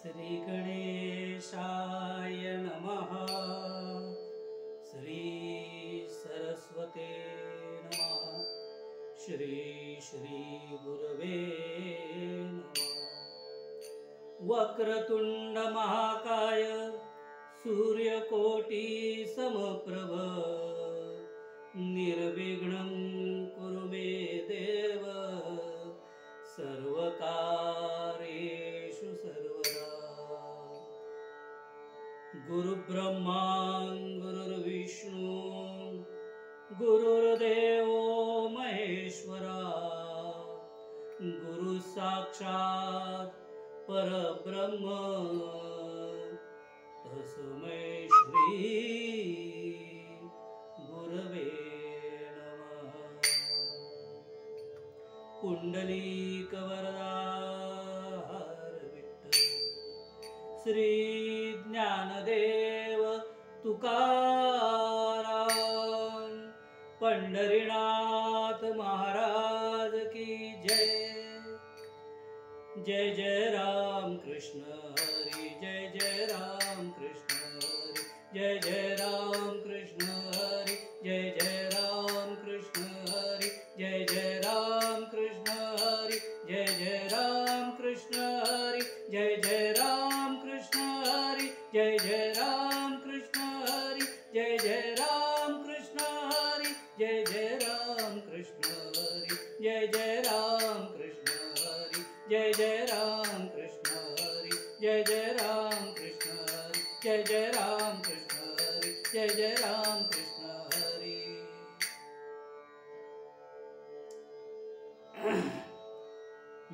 श्री गणेशाय नमः। श्री सरस्वते नमः। श्री श्री गुरवे नमः। वक्रतुंड महाकाय सूर्यकोटि समप्रभ निर्विघ्नं कुरु मे देव सर्वकार्येषु सर्वदा। गुरुब्रह्मा गुरुर्विष्णु गुरुर्देवो महेश्वरा गुरु साक्षात् परब्रह्म तस्मै श्री गुरवे नमः। पुंडलीकवरदा हर विठ्ठल श्री ज्ञानदेव तुकाराम पंढरीनाथ महाराज की जय। जय जय राम कृष्ण हरी जय जय राम कृष्ण हरी जय जय राम कृष्ण हरी जय जय राम कृष्ण हरी जय जय राम कृष्ण हरी जय जय राम कृष्ण हरी जय जय राम कृष्ण हरी जय जय राम कृष्ण हरी जय जय राम कृष्ण हरी जय जय राम कृष्ण हरी जय जय राम कृष्ण हरी जय जय राम कृष्ण हरी जय जय राम कृष्ण हरी जय जय राम कृष्ण हरी जय जय राम कृष्ण हरी।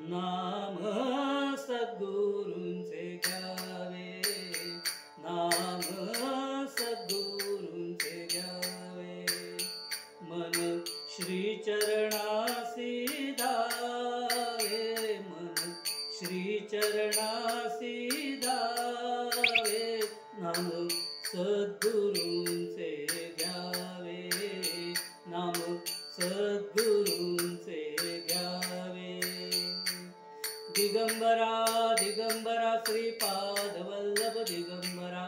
नाम सद्गुरूंचे घ्यावे नाम सद्गुरूंचे घ्यावे मन श्री चरणासी धावे मन श्री चरणासी धावे नाम सद्गुरूंचे घ्यावे नाम सद्गुरूंचे घ्यावे। दिगंबरा दिगंबरा श्रीपाद वल्लभ दिगंबरा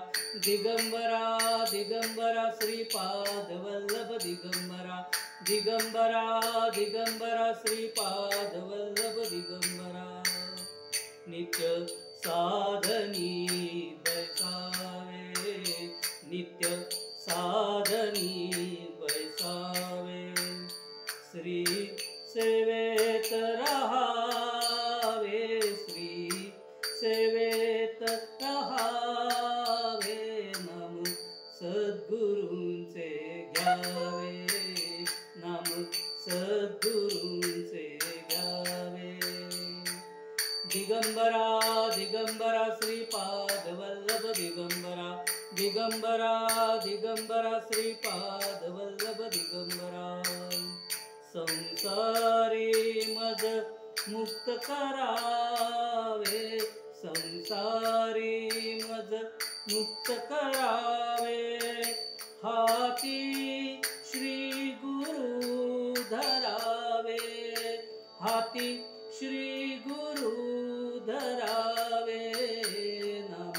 दिगंबरा दिगंबरा श्रीपाद वल्लभ दिगंबरा दिगंबरा दिगंबरा श्रीपाद वल्लभ दिगंबरा नित्य साधनी बैसावे नित्य साधनी बैसावे श्री सेवेत रहावे श्री सेवेत रहावे नाम सद्गुरूंचे घ्यावे नाम सद्गुरूंचे घ्यावे। दिगंबरा दिगंबरा श्रीपाद वल्लभ दिगंबरा दिगंबरा दिगंबरा श्रीपाद वल्लभ दिगंबरा संसारी मद मुक्त करावे संसारी मद मुक्त करावे हाती श्री गुरु धरावे हाती श्री गुरु धरावे नाम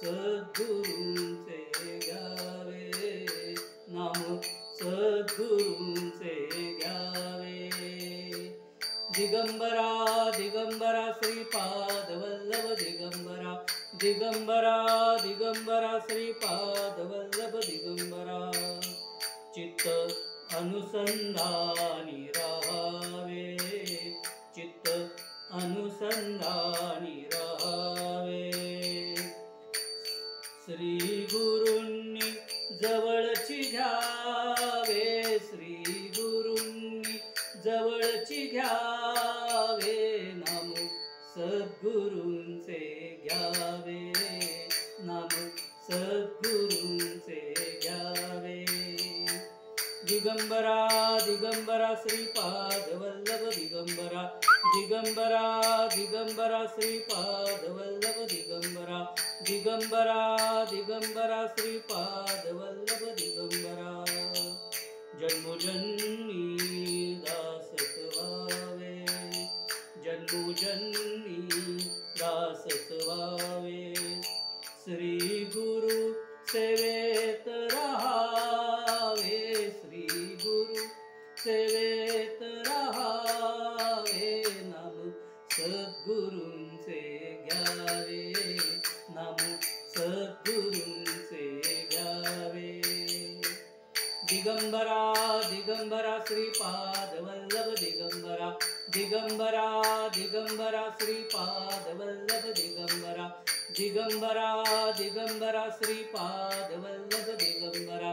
सद्गुरूंचे घ्यावे नाम सद्गुरूंचे घ्यावे। दिगंबरा दिगंबरा श्रीपाद वल्लभ दिगंबरा दिगंबरा दिगंबरा श्रीपाद वल्लभ दिगंबरा चित्त अनुसंधानी राहावे चित्त अनुसंधानी राहावे श्री गुरूंनी जवळची घ्यावे श्री गुरूंनी जवळची घ्यावे नाम सद्गुरूंचे घ्यावे नाम सद्गुरूंचे घ्यावे। दिगंबरा दिगंबरा श्रीपाद वल्लभ दिगंबरा दिगंबरा दिगंबरा श्रीपाद वल्लभ दिगंबरा दिगंबरा दिगंबरा श्रीपाद वल्लभ दिगंबरा जन्मोजन्मी दासच व्हावे जन्मोजन्मी दासच व्हावे घ्यावे, नाम सद्गुरूंचे घ्यावे. दिगंबरा दिगंबरा श्रीपाद वल्लभ दिगंबरा, दिगंबरा दिगंबरा श्रीपाद वल्लभ दिगंबरा, दिगंबरा दिगंबरा श्रीपाद वल्लभ दिगंबरा,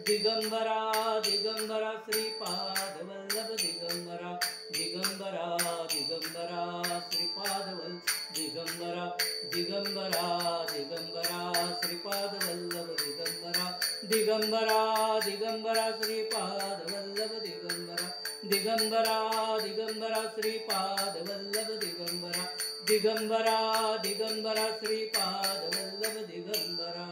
दिगंबरा दिगंबरा श्रीपाद वल्लभ दिगंबरा, दिगंबरा दिगंबरा श्रीपाद वल्लभ दिगंबरा, दिगंबरा दिगंबरा श्रीपाद वल्लभ दिगंबरा, दिगंबरा दिगंबरा श्रीपाद वल्लभ दिगंबरा, दिगंबरा दिगंबरा श्रीपाद वल्लभ दिगंबरा, दिगंबरा दिगंबरा श्रीपाद वल्लभ दिगंबरा.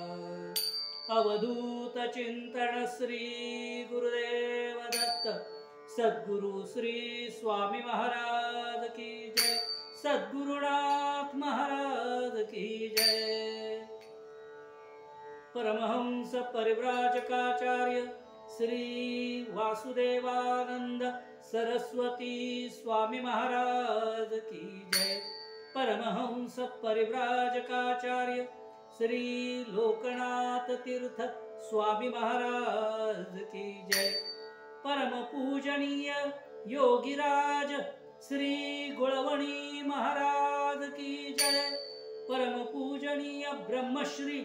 अवधूत चिंतन श्री गुरुदेव दत्त सद्गुरु श्री स्वामी महाराज की जय, सद्गुरुनाथ महाराज की जय. परमहंस परिव्राजकाचार्य श्री वासुदेवानंद सरस्वती स्वामी महाराज की जय. परमहंस परिव्राजकाचार्य श्री लोकनाथ तीर्थ स्वामी महाराज की जय. परम पूजनीय योगीराज श्री गुळवणी महाराज की जय. परम पूजनीय ब्रह्मश्री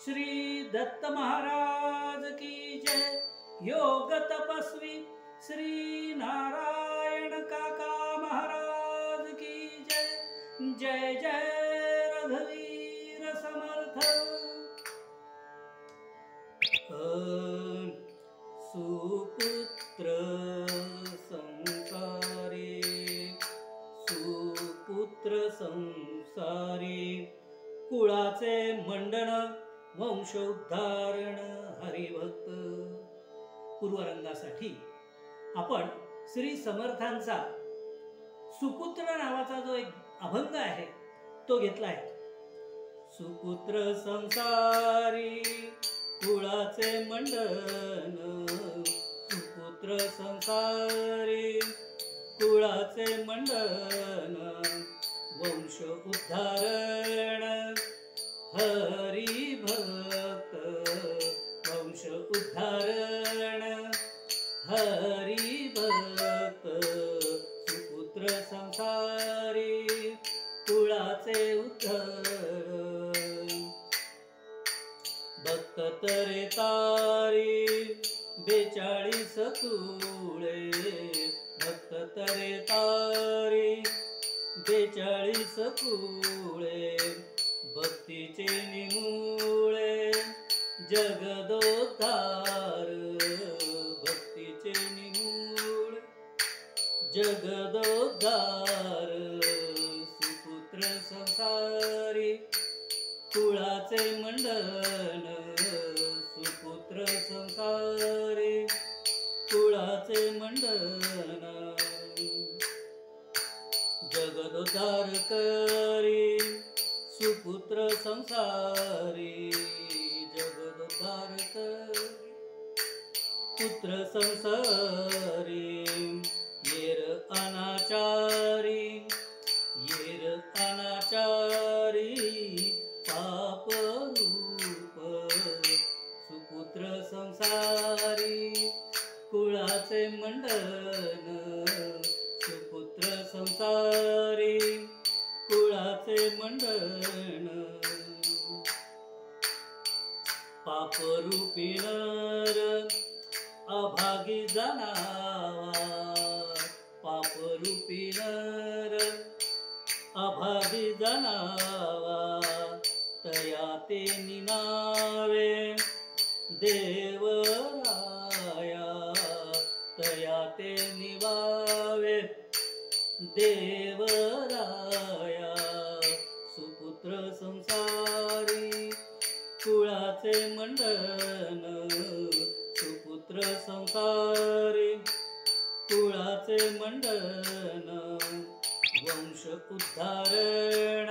श्री दत्त महाराज की जय. योग तपस्वी श्री नारायण काका महाराज की जय. जय जय रघुवीर समर्थ. सुपुत्र संसारी, सुपुत्र संसारी, कुळाचे मंडन वंशोद्धारण हरिभक्त. पूर्वरंगासाठी आपण श्री समर्थांचा सुपुत्र नावाचा जो एक अभंग आहे तो घेतला आहे. सुपुत्र संसारी कुळाचे मंडन, सुपुत्र संसारी कुळाचे मंडन वंश उद्धारण हरिभक्त, वंश उद्धारण हरिभक्त. सुपुत्र संसारी कुळाचे उद्धारण. भक्त तरे तारी 42 कुळे, भक्त तरे तारी 42 कुळे, भक्तीचे निमूळे जगदोद्धार, भक्तीचे निमूळे जगदोद्धार. सुपुत्र संसारी कुळाचे मंडन, सुपुत्र संसारी कुळाचे मंडन. जगदोद्धार करी सुपुत्र संसारी, जगदोद्धार करी पुत्र संसारी. येर अनाचारी, येर अनाचारी पाप रूप. सुपुत्र संसारी कुळाचे मंडन, सुपुत्र संसारी कुळाचे मंडन. पाप रूपी नर अभागी जाणावा, पाप रूपी नर अभागी जाणावा. तया ते निनावे देवराया, तया ते निवावे देवराया. सुपुत्र संसारी कुळाचे मंडन, सुपुत्र संसारी कुळाचे मंडन. वंश उद्धारण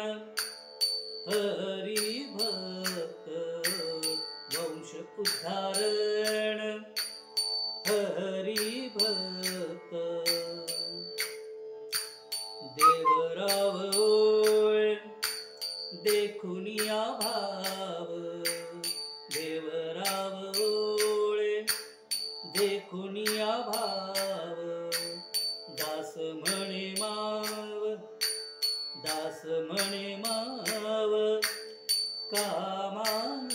हरिभक्त, वंश उद्धारण हरिभक्त. देवराव ओळ, देखुनिया भाव देव रावळे देखुनिया भाव दास म्हणे माव दास म्हणे माव कामान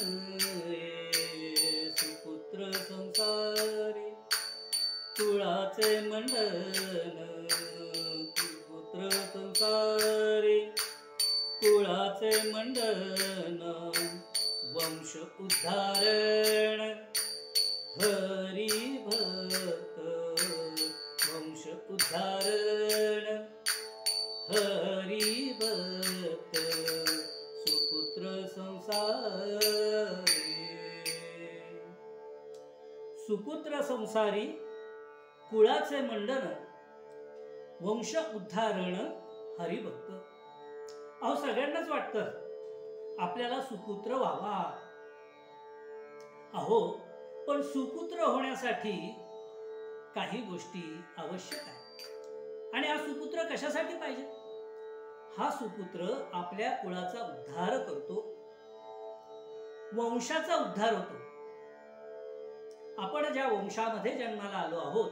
सुपुत्र संसारी कुळाचे मंडन सुपुत्र संसारी कुळाचे मंडन वंश उद्धारण हरी भक्त वंश उद्धारण हरी भक्त सुपुत्र संसारी सुपुत्र संसारी कुळाचे मंडन वंश उद्धारण हरिभक्त. अहो सगळ्यांनाच वाटतं आपल्याला सुपुत्र व्हावा. अहो पण सुपुत्र होण्यासाठी काही गोष्टी आवश्यक आहेत. आणि हा सुपुत्र कशासाठी पाहिजे? हा सुपुत्र आपल्या कुळाचा उद्धार करतो, वंशाचा उद्धार होतो. आपण ज्या वंशामध्ये जन्माला आलो आहोत,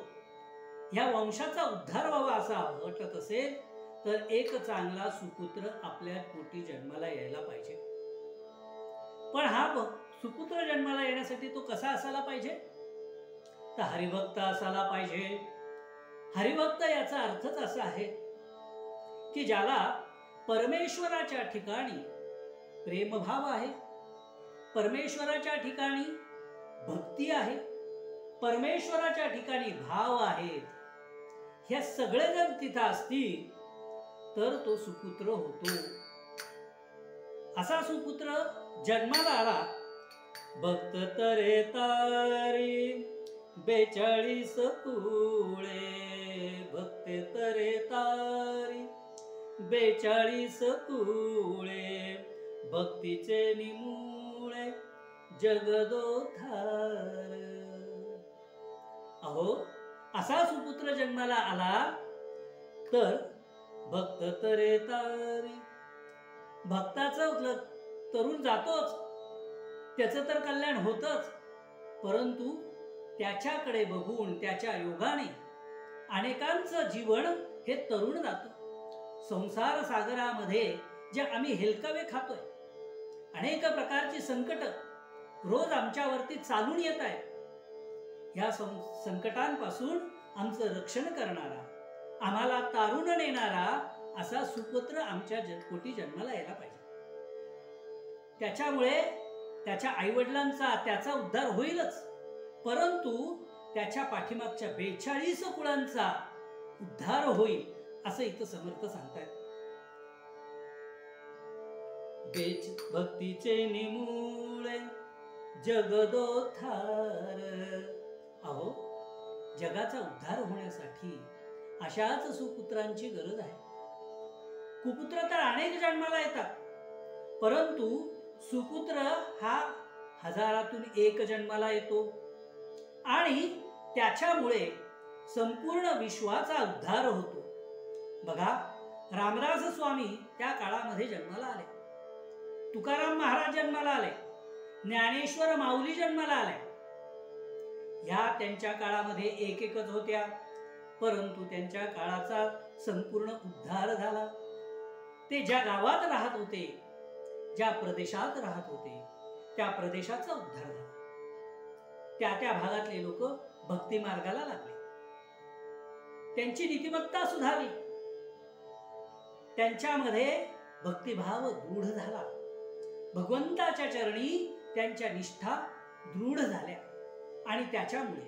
ह्या वंशाचा उद्धार व्हावा असा वाटत असेल तर एक चांगला सुपुत्र आपल्या पोटी जन्माला यायला पाहिजे. पण हा सुपुत्र जन्माला येण्यासाठी तो कसा असायला पाहिजे? तर हरिभक्त असायला पाहिजे. हरिभक्त याचा अर्थच असा आहे की ज्याला परमेश्वराच्या ठिकाणी प्रेमभाव आहे, परमेश्वराच्या ठिकाणी भक्ती आहे, परमेश्वराच्या ठिकाणी भाव आहे. हे सगळे जर तिथं असतील तर तो सुपुत्र होतो. असा सुपुत्र जन्माला आला. भक्त तरे तारी 42 कुळे भक्ते तरे तारी 42 कुळे भक्तीचे निमुळे जगदोद्धार. अहो असा सुपुत्र जन्माला आला तर भक्त तरे तारी. भक्ताचं तरुण जातोच, त्याचं तर कल्याण होतच, परंतु त्याच्याकडे बघून त्याच्या योगाने अनेकांचं जीवन हे तरुण जातं. संसार सागरामध्ये जे आम्ही हेलकावे खातोय, अनेक प्रकारची संकट रोज आमच्यावरती चालून येत आहेत, ह्या संकटांपासून आमचं रक्षण करणारा, आम्हाला तारून नेणारा असा सुपुत्र आमच्या पोटी जन्माला यायला पाहिजे. त्याच्यामुळे त्याच्या आईवडिलांचा त्याचा उद्धार होईलच, परंतु त्याच्या पाठीमागच्या 42 कुळांचा उद्धार होईल असं इथं समर्थ सांगतायत. भक्तीचे निमुळे जगदोद्धार. अहो जगाचा उद्धार होण्यासाठी अशाच सुपुत्रांची गरज आहे. कुपुत्र तर अनेक जन्माला येतात, परंतु सुपुत्र हा हजारातून एक जन्माला येतो आणि त्याच्यामुळे संपूर्ण विश्वाचा उद्धार होतो. बघा रामदास स्वामी त्या काळामध्ये जन्माला आले, तुकाराम महाराज जन्माला आले, ज्ञानेश्वर माऊली जन्माला आले. ह्या त्यांच्या काळामध्ये एकच होत्या, परंतु त्यांच्या काळाचा संपूर्ण उद्धार झाला. ते ज्या गावात राहत होते, ज्या प्रदेशात राहत होते, त्या प्रदेशाचा उद्धार झाला. त्या भागातले लोक भक्ती मार्गाला लागले, त्यांची नीतिमत्ता सुधारली, त्यांच्यामध्ये भक्तिभाव दृढ झाला, भगवंताच्या चरणी त्यांच्या निष्ठा दृढ झाल्या आणि त्याच्यामुळे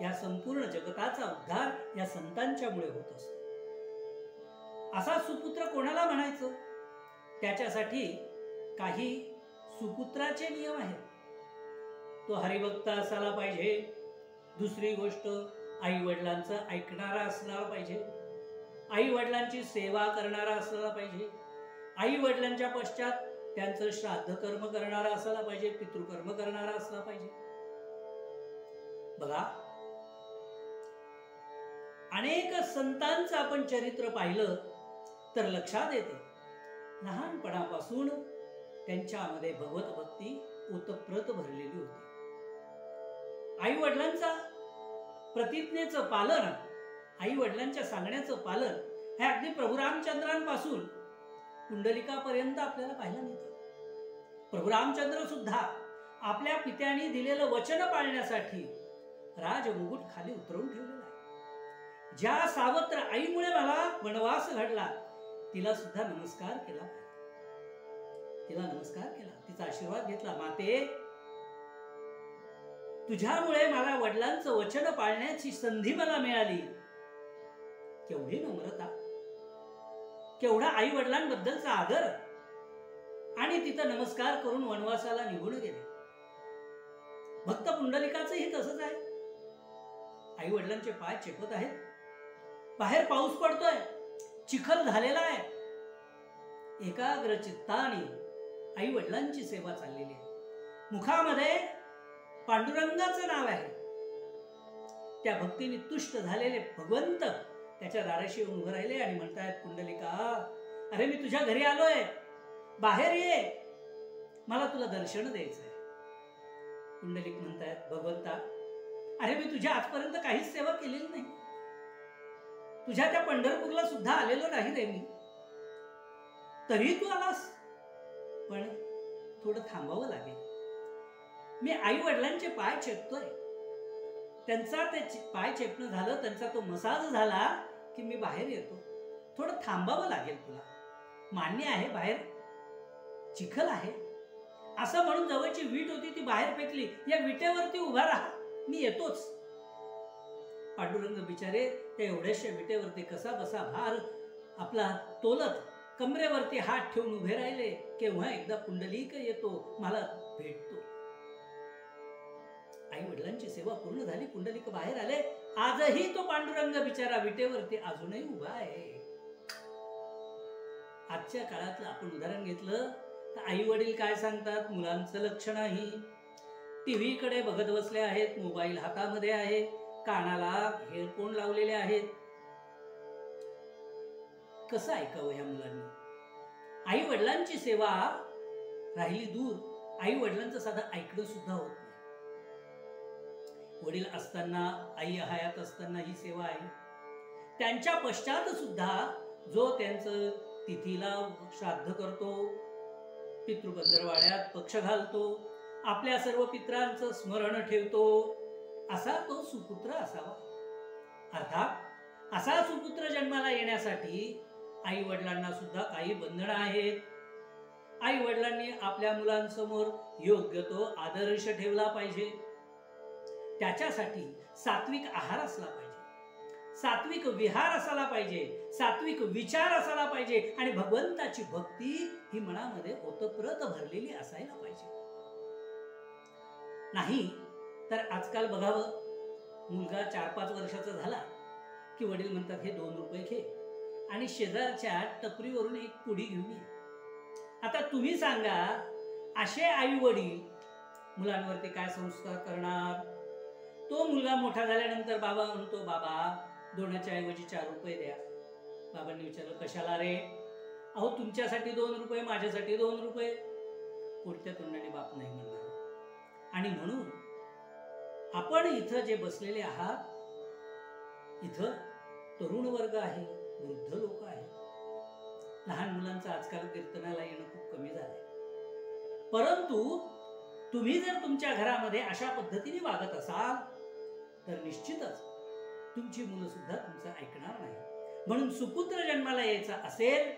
या संपूर्ण जगताचा उद्धार या संतांच्यामुळे होत असतो. असा सुपुत्र कोणाला म्हणायचं? त्याच्यासाठी काही सुपुत्राचे नियम आहेत. तो हरिभक्त असायला पाहिजे. दुसरी गोष्ट, आई वडिलांचं ऐकणारा असला पाहिजे, आई वडिलांची सेवा करणारा असला पाहिजे, आई वडिलांच्या पश्चात त्यांचं श्राद्ध कर्म करणारा असायला पाहिजे, पितृकर्म करणारा असला पाहिजे. बघा अनेक संतांचं आपण चरित्र पाहिलं तर लक्षात येतं, लहानपणापासून त्यांच्यामध्ये भगवत भक्ती ओतप्रत भरलेली होती. आई वडिलांचा प्रतिज्ञेचं पालन, आई वडिलांच्या सांगण्याचं पालन हे अगदी प्रभू रामचंद्रांपासून पुंडलिकापर्यंत आपल्याला पाहायला मिळतं. प्रभू रामचंद्र सुद्धा आपल्या पित्याने दिलेलं वचन पाळण्यासाठी राजमुकुट खाली उतरवून ठेवलेला आहे. ज्या सावत्र आईमुळे मला वनवास घडला तिला सुद्धा नमस्कार केला, तिला नमस्कार केला, तिचा आशीर्वाद घेतला. माते, तुझ्यामुळे मला वडिलांचं वचन पाळण्याची संधी मला मिळाली. केवढी नम्रता, केवढा आई वडिलांबद्दलचा आदर. आणि तिथं नमस्कार करून वनवासाला निघून गेले. भक्त पुंडलिकाचंही तसंच आहे. आई वडिलांचे पाय चेपत आहेत. बाहेर पाऊस पडतोय, चिखल झालेला आहे. एकाग्र चित्ताने आई वडिलांची सेवा चाललेली आहे. मुखामध्ये पांडुरंगाचं नाव आहे. त्या भक्तीने तुष्ट झालेले भगवंत त्याच्या दाराशी येऊन उभं राहिले आणि म्हणतायत, पुंडलिका, अरे मी तुझ्या घरी आलोय, बाहेर ये, मला तुला दर्शन द्यायचंय. पुंडलिक म्हणतायत, भगवंता, अरे मी तुझ्या आजपर्यंत काहीच सेवा केलेली नाही, तुझ्या त्या पंढरपूरला सुद्धा आलेलो नाही रे मी, तरी तू आलास. पण थोडं थांबावं लागेल. मी आई वडिलांचे पाय चेपतोय, त्यांचा ते पाय चेपणं झालं, त्यांचा तो मसाज झाला की मी बाहेर येतो. थोडं थांबावं लागेल तुला. मान्य आहे, बाहेर चिखल आहे. असं म्हणून जवळची वीट होती ती बाहेर फेकली. या विटेवरती उभा राहा, मी येतोच. पांडुरंग बिचारे त्या एवढ्याशा विटेवरती कसा बसा भार आपला तोलत कमरेवरती हात ठेवून उभे राहिले. केव्हा एकदा पुंडलिक येतो, मला भेटतो. आई वडिलांची सेवा पूर्ण झाली, पुंडलिक बाहेर आले. आजही तो पांडुरंग बिचारा विटेवरती अजूनही उभा आहे. आजच्या काळातलं आपण उदाहरण घेतलं तर आई वडील काय सांगतात, मुलांचं लक्ष नाही. टीव्ही कडे बघत बसले आहेत, मोबाईल हातामध्ये आहे, कानाला हेडफोन लावलेले आहेत. कसं ऐकावं ह्या मुलांनी? आई वडिलांची सेवा राहिली दूर, आई वडिलांचं साधं ऐकणं सुद्धा होत नाही. वडील असताना, आई हयात असताना ही सेवा आहे. त्यांच्या पश्चात सुद्धा जो त्यांचं तिथीला श्राद्ध करतो, पितृपंधरवाड्यात पक्ष घालतो, आपल्या सर्व पित्रांचं स्मरण ठेवतो, असा तो सुपुत्र असावा. अर्थात असा सुपुत्र जन्माला येण्यासाठी आई वडिलांना सुद्धा काही बंधनं आहेत. आई वडिलांनी आपल्या मुलांसमोर योग्य तो आदर्श ठेवला पाहिजे. त्याच्यासाठी सात्विक आहार असला पाहिजे, सात्विक विहार असायला पाहिजे, सात्विक विचार असायला पाहिजे आणि भगवंताची भक्ती ही मनामध्ये ओतप्रत भरलेली असायला पाहिजे. नाही तर आजकाल बघावं, मुलगा 4-5 वर्षाचा झाला की वडील म्हणतात, हे 2 रुपये घे आणि शेजारच्या टपरीवरून एक पुडी घेऊन ये. आता तुम्ही सांगा, असे आई वडील मुलांवरती काय संस्कार करणार? तो मुलगा मोठा झाल्यानंतर बाबा म्हणतो, बाबा दोनाच्या ऐवजी 4 रुपये द्या. बाबांनी विचारलं, कशाला रे? अहो तुमच्यासाठी 2 रुपये, माझ्यासाठी 2 रुपये. कोणत्या तोंडाने बाप नाही म्हणणार? आणि म्हणून आपण इथं जे बसलेले आहात, इथं तरुण वर्ग आहे, वृद्ध लोक आहेत. लहान मुलांचं आजकाल कीर्तनाला येणं खूप कमी झालंय. परंतु तुम्ही जर तुमच्या घरामध्ये अशा पद्धतीने वागत असाल तर निश्चितच तुमची मुलं सुद्धा तुमचं ऐकणार नाही. म्हणून सुपुत्र जन्माला यायचा असेल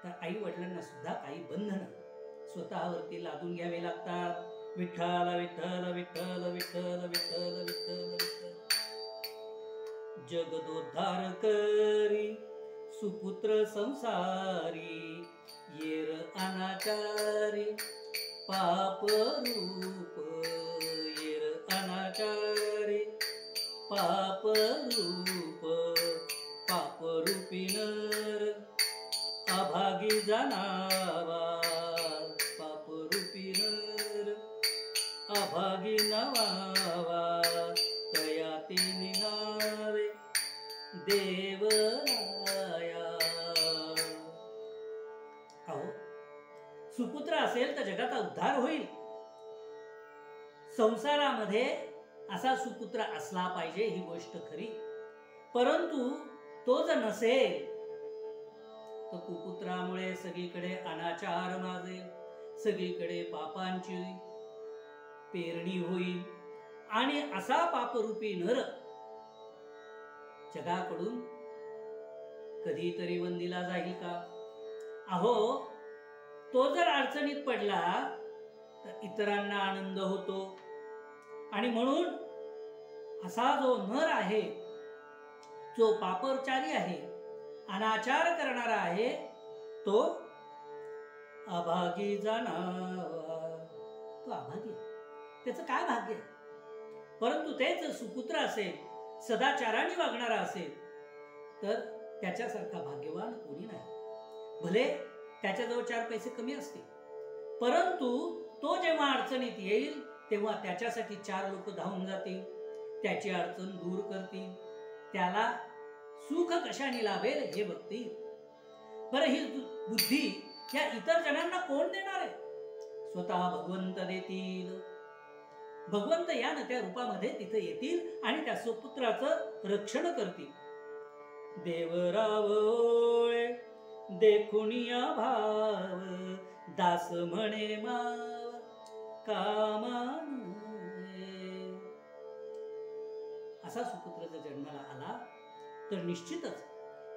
तर आई वडिलांना सुद्धा काही बंधनं स्वतःवरती लादून घ्यावे लागतात. विठ्ठल विठ्ठल विठ्ठल विठ्ठल विठ्ठल विठ्ठल विठ्ठल, जगदोद्धार करी सुपुत्र संसारी, येर अनाचारी पाप रूप, येर अनाचारी पाप रूप, पाप रूपी नर अभागी जाणावा, पाप रूपी नर अभागी नवावा, तया तिन्ही नावे देवराया. अहो सुपुत्र सुपुत्र असेल तर जगाचा उद्धार होईल. संसारामध्ये असा सुपुत्र असला पाहिजे ही गोष्ट खरी, परंतु तो जर नसेल तर कुपुत्रामुळे सगळीकडे अनाचार माजेल, सगळीकडे पापांची पेरणी होईल आणि असा पापरूपी नर जगाकडून कधीतरी वंदिला जाईल का? अहो, तो जर अडचणीत पडला तर इतरांना आनंद होतो आणि म्हणून असा जो नर आहे, जो पापचारी आहे, अनाचार करणारा आहे, तो अभागी जाणावा. तो अभागी, त्याचं काय भाग्य आहे? परंतु तेच सुपुत्र असेल, सदाचाराने वागणारा असेल तर त्याच्यासारखा भाग्यवान कोणी नाही. भले त्याच्याजवळ 4 पैसे कमी असतील, परंतु तो जेव्हा अडचणीत येईल तेव्हा त्याच्यासाठी 4 लोक धावून जातील, त्याची अडचण दूर करतील, त्याला सुख कशाने लाभेल हे बघतील. बरं, ही बुद्धी या इतर जणांना कोण देणार आहे? स्वतः भगवंत देतील. भगवंत या न त्या रूपामध्ये तिथे येतील आणि त्या सुपुत्राचं रक्षण करतील. देवरावळे देखुनिया भाव, दास म्हणे माव कामान. असा सुपुत्र जर जन्माला आला तर निश्चितच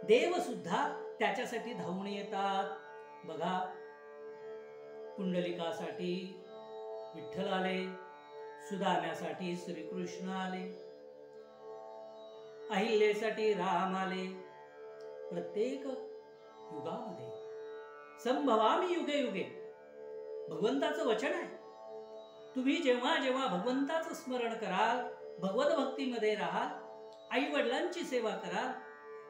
देव सुद्धा त्याच्यासाठी धावून येतात. बघा, पुंडलिकासाठी विठ्ठल आले, सुदाम्यासाठी श्रीकृष्ण आले, अहिल्यासाठी राम आले. प्रत्येक युगामध्ये संभवामी युगे युगे भगवंताचं वचन आहे. तुम्ही जेव्हा जेव्हा भगवंताचं स्मरण कराल, भगवत भक्तीमध्ये राहाल, आई वडिलांची सेवा कराल,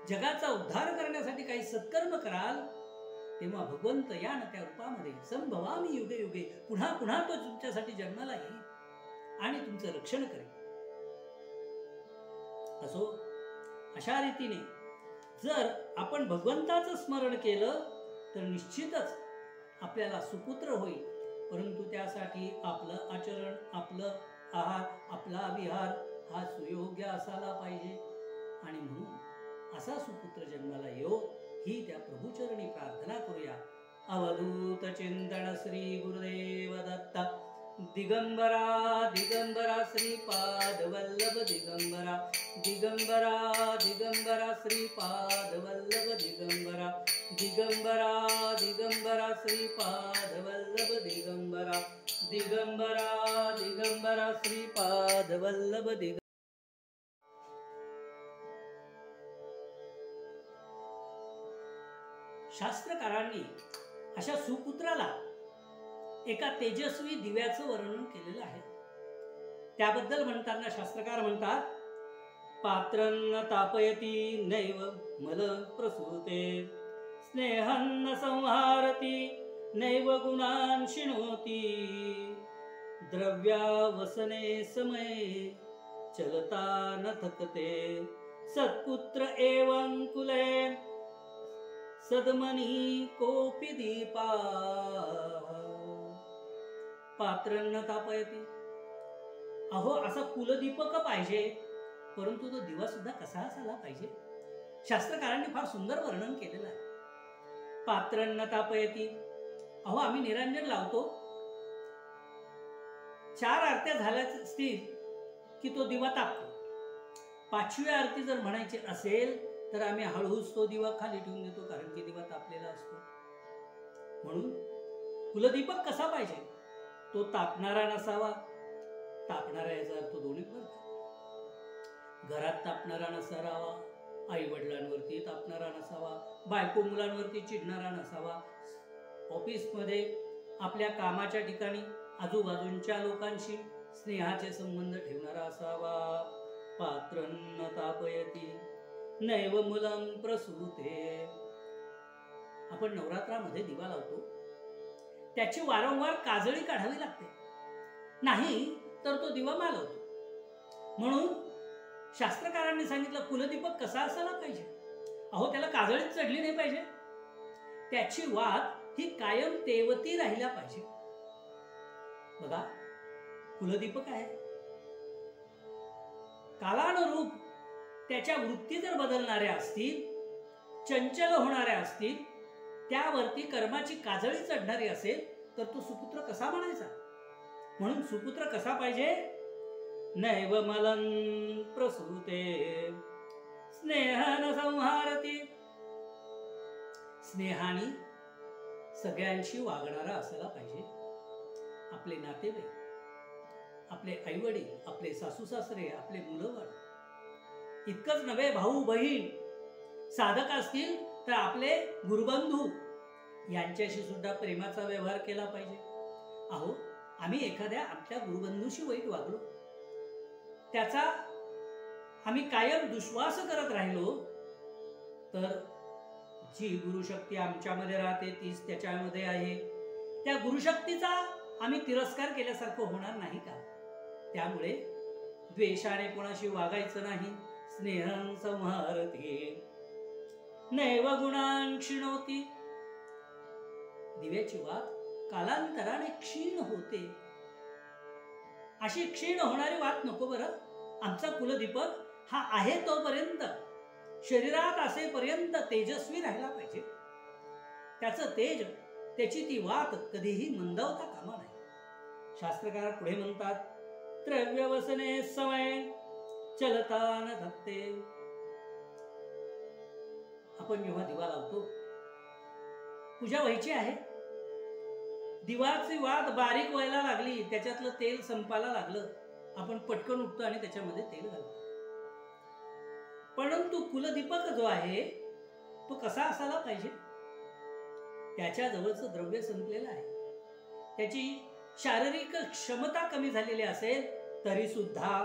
जगाचा उद्धार करण्यासाठी काही सत्कर्म कराल, तेव्हा भगवंत या न त्या रूपामध्ये संभवामी युगे युगे पुन्हा पुन्हा तो तुमच्यासाठी जन्माला येईल आणि तुमचं रक्षण करेल. असो, अशा रीतीने जर आपण भगवंताचं स्मरण केलं तर निश्चितच आपल्याला सुपुत्र होईल. परंतु त्यासाठी आपलं आचरण, आपलं आहार, आपला विहार हा सुयोग्य असायला पाहिजे. आणि म्हणून असा सुपुत्र जन्माला येऊ ही त्या प्रभुचरणी प्रार्थना करूया. अवधूत चिंतन श्री गुरुदेव दत्त. दिगंबरा दिगंबरा श्रीपाद वल्लभ दिगंबरा. दिगंबरा दिगंबरा श्रीपाद वल्लभ दिगंबरा. दिगंबरा दिगंबरा श्रीपाद वल्लभ दिगंबरा. दिगंबरा दिगंबरा श्रीपाद वल्लभ दिगंबरा. शास्त्रकारांनी अशा सुपुत्राला एका तेजस्वी दिव्याचं वर्णन केलेलं आहे. त्याबद्दल म्हणताना शास्त्रकार म्हणतात, पात्रन्न तापयती नैव मल प्रसूते, स्नेहन्न संहारती नैव गुणान् शिणोती, द्रव्यावसने समये चलता न थकते, सत्पुत्र एवं कुले सदमनी कोपी दीपा. पात्रन्न तापयती. अहो, असा कुलदीपक पाहिजे, परंतु तो दिवा सुद्धा कसा असायला पाहिजे? शास्त्रकारांनी फार सुंदर वर्णन केलेलं आहे. पात्रन्न तापयती. अहो, आम्ही निरंजन लावतो, 4 आरत्या झाल्या असतील की तो दिवा तापतो. 5वी आरती जर म्हणायची असेल तर आम्ही हळूच तो दिवा खाली ठेवून देतो, कारण की दिवा तापलेला असतो. म्हणून कुलदीपक कसा पाहिजे? तो तापणारा नसावा. तापणारा याचा अर्थ दोन्ही बरं. घरात तापणारा नसावा, आई वडिलांवरती तापणारा नसावा, बायको मुलांवरती चिडणारा नसावा, ऑफिसमध्ये आपल्या कामाच्या ठिकाणी आजूबाजूंच्या लोकांशी स्नेहाचे संबंध ठेवणारा असावा. पात्रन्न तापयती नैव मुलं प्रसूते. आपण नवरात्रामध्ये दिवा लावतो, त्याची वारंवार काजळी काढावी लागते, नाही तर तो दिवा मालवतो. म्हणून शास्त्रकारांनी सांगितलं कुलदीपक कसा असायला पाहिजे. अहो, त्याला काजळीच चढली नाही पाहिजे, त्याची वात ही कायम तेवती राहिल्या पाहिजे. बघा, कुलदीपक आहे, कालानुरूप त्याच्या वृत्ती जर बदलणाऱ्या असतील, चंचल होणाऱ्या असतील, त्यावरती कर्माची काजळी चढणारी असेल, तर तो सुपुत्र कसा म्हणायचा? म्हणून सुपुत्र कसा पाहिजे? नैव मलन प्रसूते स्नेहन संहारती. स्नेहाने सगळ्यांशी वागणारा असायला पाहिजे. आपले नातेवाईक, आपले आईवडील, आपले सासू सासरे, आपले मुलंबाळ, इतकंच नव्हे, भाऊ बहीण साधक असतील तर आपले गुरुबंधू यांच्याशी सुद्धा प्रेमाचा व्यवहार केला पाहिजे. अहो, आम्ही एखाद्या आपल्या गुरुबंधूशी वाईट वागलो, त्याचा आम्ही कायम दुश्वास करत राहिलो, तर जी गुरुशक्ती आमच्यामध्ये राहते तीच त्याच्यामध्ये आहे. त्या गुरुशक्तीचा आम्ही तिरस्कार केल्यासारखं होणार नाही का? त्यामुळे द्वेषाने कोणाशी वागायचं नाही. स्नेहं संहारते नैव गुणान् क्षिणोति. दिव्याची वात कालांतराने क्षीण होते. अशी क्षीण होणारी वात नको बरं. आमचा कुलदीपक हा आहे तोपर्यंत, शरीरात असेपर्यंत तेजस्वी राहिला पाहिजे. त्याचं तेज, त्याची ती वात कधीही मंदावता कामा नाही. शास्त्रकार पुढे म्हणतात, द्रव्यवसने समय चलता न धत्ते. आपण जेव्हा दिवा लावतो, पूजा व्हायची आहे, दिवाची वात बारीक व्हायला लागली, त्याच्यातलं तेल संपायला लागलं, आपण पटकन उठतो आणि त्याच्यामध्ये तेल घालतो. परंतु कुलदीपक जो आहे तो कसा असायला पाहिजे? त्याच्या जवळचं द्रव्य संपलेलं आहे, त्याची शारीरिक क्षमता कमी झालेली असेल तरी सुद्धा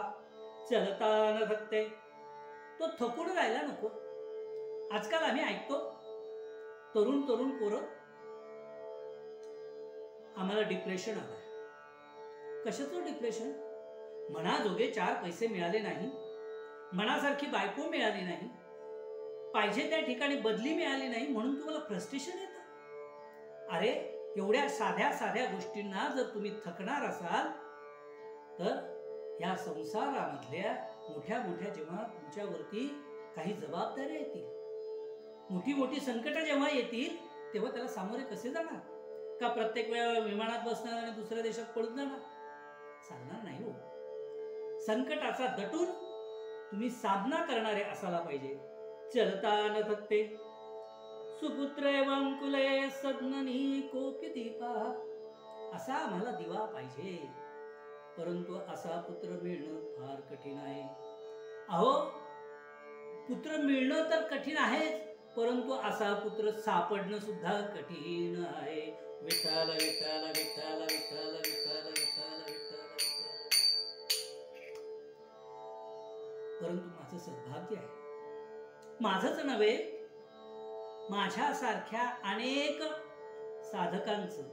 चलता न थकते, तो थकून राहायला नको. आजकाल आम्ही ऐकतो, तरुण पोरं, आम्हाला डिप्रेशन आलंय. कशाचं डिप्रेशन? मनाजोगे 4 पैसे मिळाले नाही, मनासारखी बायको मिळाली नाही, पाहिजे त्या ठिकाणी बदली मिळाली नाही, म्हणून तुम्हाला फ्रस्ट्रेशन येतं. अरे, एवढ्या साध्या गोष्टींना जर तुम्ही थकणार असाल तर या संसारामधल्या मोठ्या जेव्हा तुमच्यावरती काही जबाबदाऱ्या येतील, मोठी संकट जेव्हा येतील, तेव्हा त्याला सामोरे कसे जाणार? का प्रत्येक वेळा विमानात बसणार आणि दुसऱ्या देशात पळून जाणार? चालणार नाही हो. संकटाचा दटून तुम्ही सामना करणारे असायला पाहिजे. चलता न थकते सुपुत्र एवं कुले सद्मनी कोपी दीपा. असा आम्हाला दिवा पाहिजे. परंतु असा पुत्र मिळणं फार कठीण आहे. अहो, पुत्र मिळणं तर कठीण आहेच, परंतु असा पुत्र सापडणं सुद्धा कठीण आहे. विठ्ठल विठ्ठल विठ्ठल विठ्ठल विठ्ठल विठ्ठल विठ्ठल. परंतु माझं सद्भाग्य आहे, माझंच नव्हे, माझ्यासारख्या अनेक साधकांचं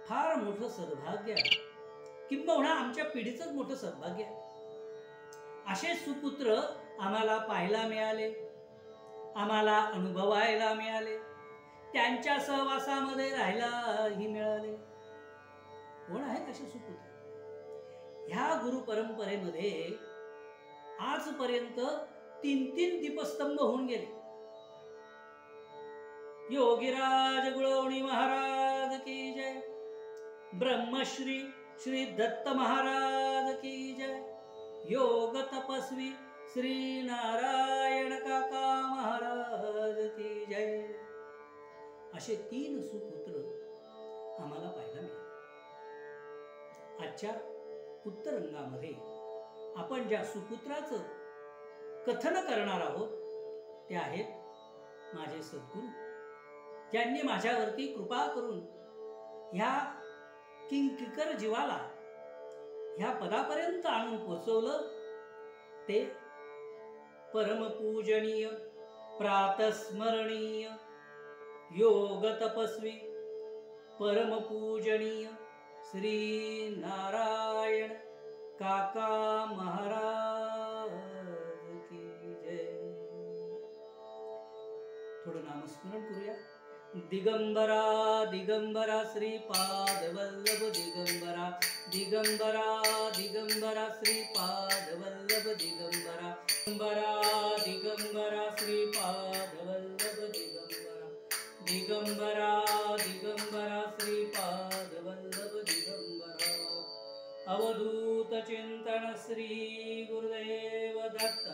फार मोठं सद्भाग्य आहे, किंबहुना आमच्या पिढीचंच मोठं सद्भाग्य आहे. असे सुपुत्र आम्हाला पाहायला मिळाले, आम्हाला अनुभवायला मिळाले, त्यांच्या सहवासामध्ये राहायलाही मिळाले. कोण आहेत असे सुपुत्र? ह्या गुरु परंपरेमध्ये आजपर्यंत 3 दीपस्तंभ होऊन गेले. योगीराज गुळवणी महाराज की जय, ब्रह्मश्री श्री दत्त महाराज की जय, योग तपस्वी श्री नारायण काका महाराज की जय. असे 3 सुपुत्र आम्हाला पाहायला मिळाले. आजच्या उत्तरंगामध्ये आपण ज्या सुपुत्राचं कथन करणार आहोत ते आहेत माझे सद्गुरू, ज्यांनी माझ्यावरती कृपा करून ह्या किंकिकर जीवाला ह्या पदापर्यंत आणून पोचवलं. ते परमपूजनीय, प्रातस्मरणीय, योग तपस्वी, परमपूजनीय श्री नारायण काका महाराज की जय. थोडं नामस्मरण करूया. दिगंबरा दिगंबरा श्रीपाद वल्लभ दिगंबरा दिगंबरा दिगंबरा श्रीपाद वल्लभ दिगंबरा दिगंबरा दिगंबरा श्रीपाद वल्लभ दिगंबरा दिगंबरा दिगंबरा श्रीपाद वल्लभ दिगंबरा अवधूत चिंतन श्री गुरुदेव दत्त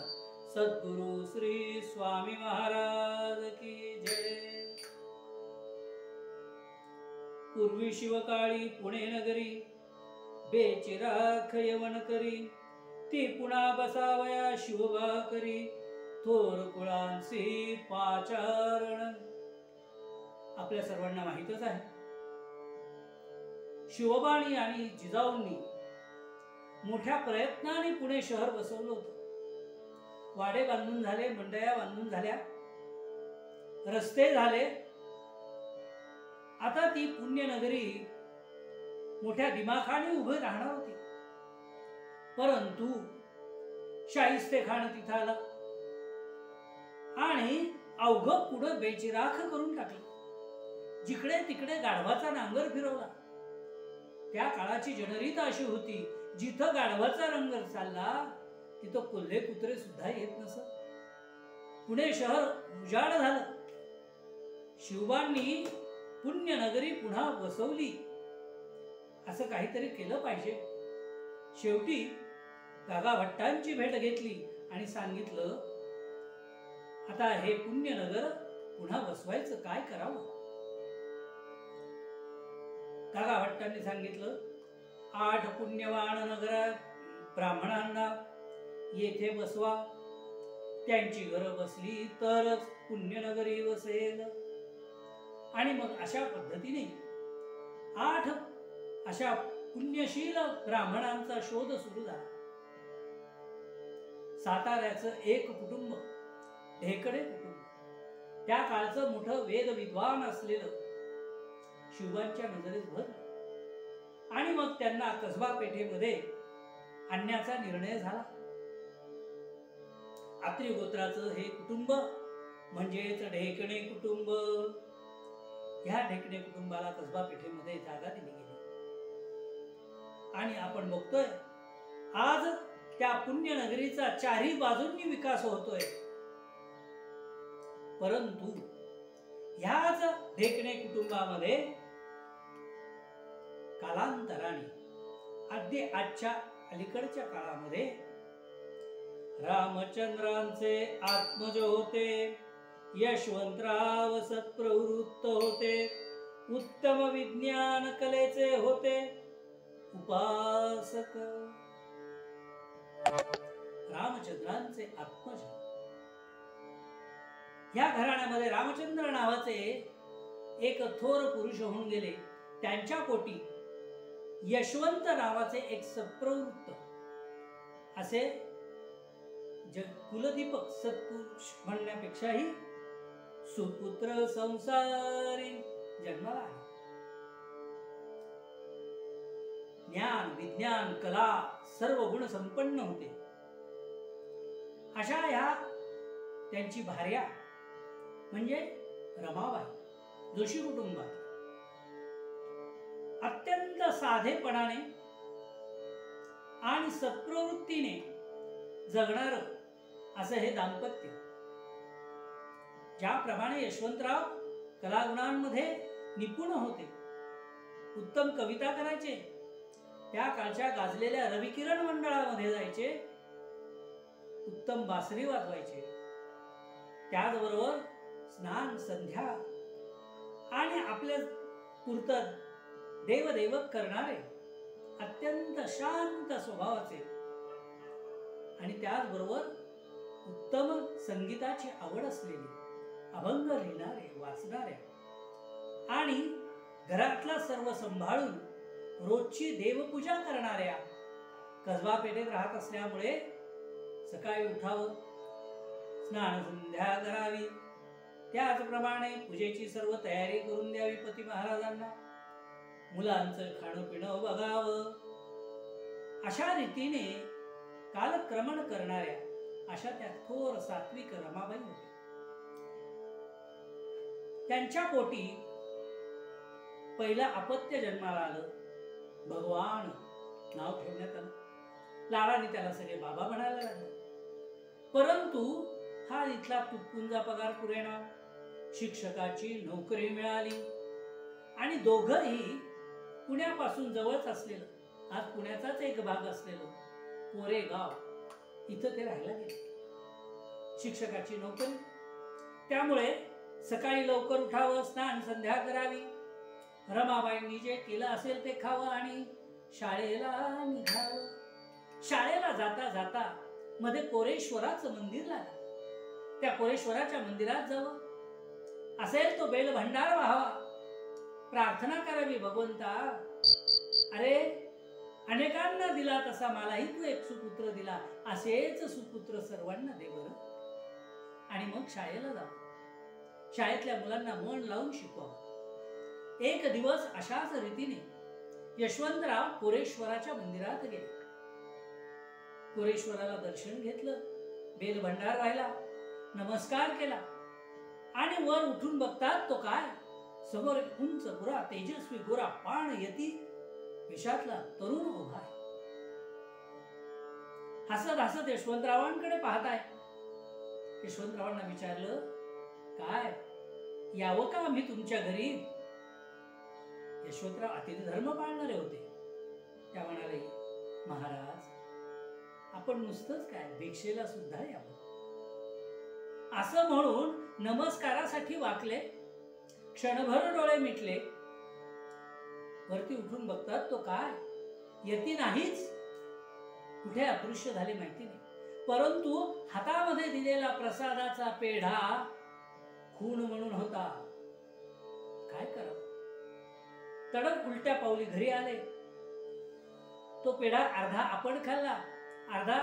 सद्गुरु श्री स्वामी महाराज की जय। पूर्वी शिवकाळी पुणे नगरी बेचिराख यवन करी ती पुन्हा बसावया शिवबा करी थोर कुळांसी पाचारण। आपल्या सर्वांना माहितच आहे शिवबाणी आणि जिजाऊंनी मोठ्या प्रयत्नाने पुणे शहर बसवलं होतं। वाडे बांधून झाले, मंडया बांधून झाल्या, रस्ते झाले। आता ती पुण्यनगरी मोठ्या दिमाखाने उभे राहणार होती, परंतु शाहिस्तेखान तिथं आला आणि अवघं पुढं बेचिराख करून टाकलं। जिकडे तिकडे गाढवाचा नांगर फिरवला। त्या काळाची जनरीत अशी होती, जिथं गाढवाचा नांगर चालला तिथं कोल्हे कुत्रे सुद्धा येत नसत। पुणे शहर उजाड झालं। शिवबांनी पुण्यनगरी पुन्हा बसवली, असं काहीतरी केलं पाहिजे। शेवटी काका भट्टांची भेट घेतली आणि सांगितलं, आता हे पुण्यनगर पुन्हा बसवायचं काय करावं। काका भट्टांनी सांगितलं, 8 पुण्यवान नगरात ब्राह्मणांना येथे बसवा, त्यांची घरं बसली तरच पुण्यनगरी बसेल। आणि मग अशा पद्धतीने 8 अशा पुण्यशील ब्राह्मणांचा शोध सुरू झाला। साताऱ्याचं एक कुटुंब, ढेकणे कुटुंब, त्या काळचं मोठं वेद विद्वान असलेलं शिवबांच्या नजरेत भरलं आणि मग त्यांना कसबा पेठेमध्ये आणण्याचा निर्णय झाला। आत्री गोत्राचं हे कुटुंब म्हणजेच ढेकणे कुटुंब। ह्या ढेकणे कुटुंबाला कसबा पेठेमध्ये जागा दिली गेली आणि आपण बघतोय आज त्या पुण्यनगरीचा चारही बाजूंनी विकास होतोय। परंतु ह्याच ढेकणे कुटुंबामध्ये कालांतराने अगदी आजच्या अलीकडच्या काळामध्ये रामचंद्रांचे आत्मज होते, यशवंतराव सत्प्रवृत्त होते, उत्तम विज्ञान कलेचे होते उपासक। रामचंद्रांचे आत्मज, या घराण्यामध्ये रामचंद्र नावाचे एक थोर पुरुष होऊन गेले। त्यांच्या पोटी यशवंत नावाचे एक सत्प्रवृत्त असे कुलदीपक सत्पुरुष म्हणण्यापेक्षाही सुपुत्र संसारी जन्माला आले। ज्ञान विज्ञान कला सर्व गुण संपन्न होते। अशा ह्या त्यांची भार्या म्हणजे रमाबाई जोशी कुटुंबात अत्यंत साधेपणाने आणि सत्प्रवृत्तीने जगणार असं हे दाम्पत्य। ज्याप्रमाणे यशवंतराव कलागुणांमध्ये निपुण होते, उत्तम कविता करायचे, त्या काळच्या गाजलेल्या रविकिरण मंडळामध्ये जायचे, उत्तम बासरी वाजवायचे, त्याचबरोबर स्नान संध्या आणि आपल्या पुरतं देवदेवक करणारे अत्यंत शांत स्वभावाचे आणि त्याचबरोबर उत्तम संगीताची आवड असलेले, अभंग लिहिणारे, वाचणारे आणि घरातला सर्व सांभाळून रोजची देवपूजा करणाऱ्या कसबा पेठेत राहत असल्यामुळे सकाळी उठावं, स्नान संध्या करावी, त्याचप्रमाणे पूजेची सर्व तयारी करून द्यावी पती महाराजांना, मुलांचं खाणं पिणं बघावं, अशा रीतीने कालक्रमण करणाऱ्या अशा त्या थोर सात्विक रमाबाई होत्या। त्यांच्या पोटी पहिलं अपत्य जन्माला आलं. भगवान नाव ठेवण्यात आलं. लाडाने त्याला सगळे बाबा म्हणायला लागले. परंतु हा इथला तुटपुंजा पगार पुरेना, शिक्षकाची नोकरी मिळाली आणि दोघंही पुण्यापासून जवळच असलेलं, आज पुण्याचाच एक भाग असलेलं कोरेगाव, इथं ते राहायला गेले. शिक्षकाची नोकरी, त्यामुळे सकाळी लवकर उठावं, स्नान संध्या करावी, रमाबाईंनी जे केलं असेल ते खावं आणि शाळेला निघावं. शाळेला जाता जाता मध्ये कोरेश्वराचं मंदिर लागलं. त्या कोरेश्वराच्या मंदिरात जावं, असेल तो बेल भंडार व्हावा, प्रार्थना करावी, भगवंता अरे अनेकांना दिला तसा मलाही तू एक सुपुत्र दिला, असेच सुपुत्र सर्वांना दे बरं. आणि मग शाळेला जावं, शाळेतल्या मुलांना मन लावून शिकवावं. एक दिवस अशाच रीतीने यशवंतराव कोरेश्वराच्या मंदिरात गेले. कोरेश्वराला दर्शन घेतलं, बेल भंडार व्हायला, नमस्कार केला आणि वर उठून बघतात तो काय, समोर एक उंच गोरा तेजस्वी गोरा पाण यती वेशातला तरुण उभा आहे. हसत हसत यशवंतरावांकडे पाहताय. यशवंतरावांना विचारलं, काय यावं का आम्ही तुमच्या घरी? यशवंतराव अतिथी धर्म पाळणारे होते. त्या म्हणाले, महाराज आपण नुसतंच काय भिक्षेला सुद्धा यावं. असं म्हणून नमस्कारासाठी वाकले, क्षणभर डोळे मिटले. वरती उठून बघतात तो काय यती नाहीच, कुठे अदृश्य झाले माहिती नाही. परंतु हातामध्ये दिलेला प्रसादाचा पेढा खून म्हणून होता. काय करावं, तडक उलट्या पावली घरी आले. तो पेढा अर्धा आपण खाल्ला, अर्धा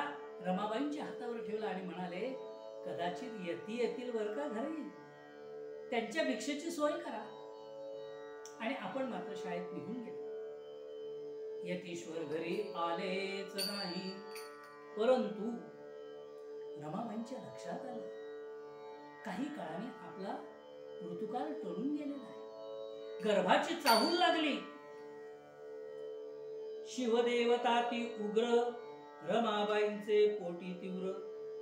रमाबाईंच्या हातावर ठेवला आणि म्हणाले, कदाचित यती येतील वर का घरी, त्यांच्या भिक्षेची सोय करा. आणि आपण मात्र शाळेत निघून गेलो. यतीश्वर घरी आलेच नाही. परंतु रमाबाईंच्या लक्षात आलं, काही काळाने आपला ऋतुकाल टळून गेलेला आहे. गर्भाची चाहूल लागली. शिवदेवता ती उग्र, रमाबाईंचे पोटी तीव्र,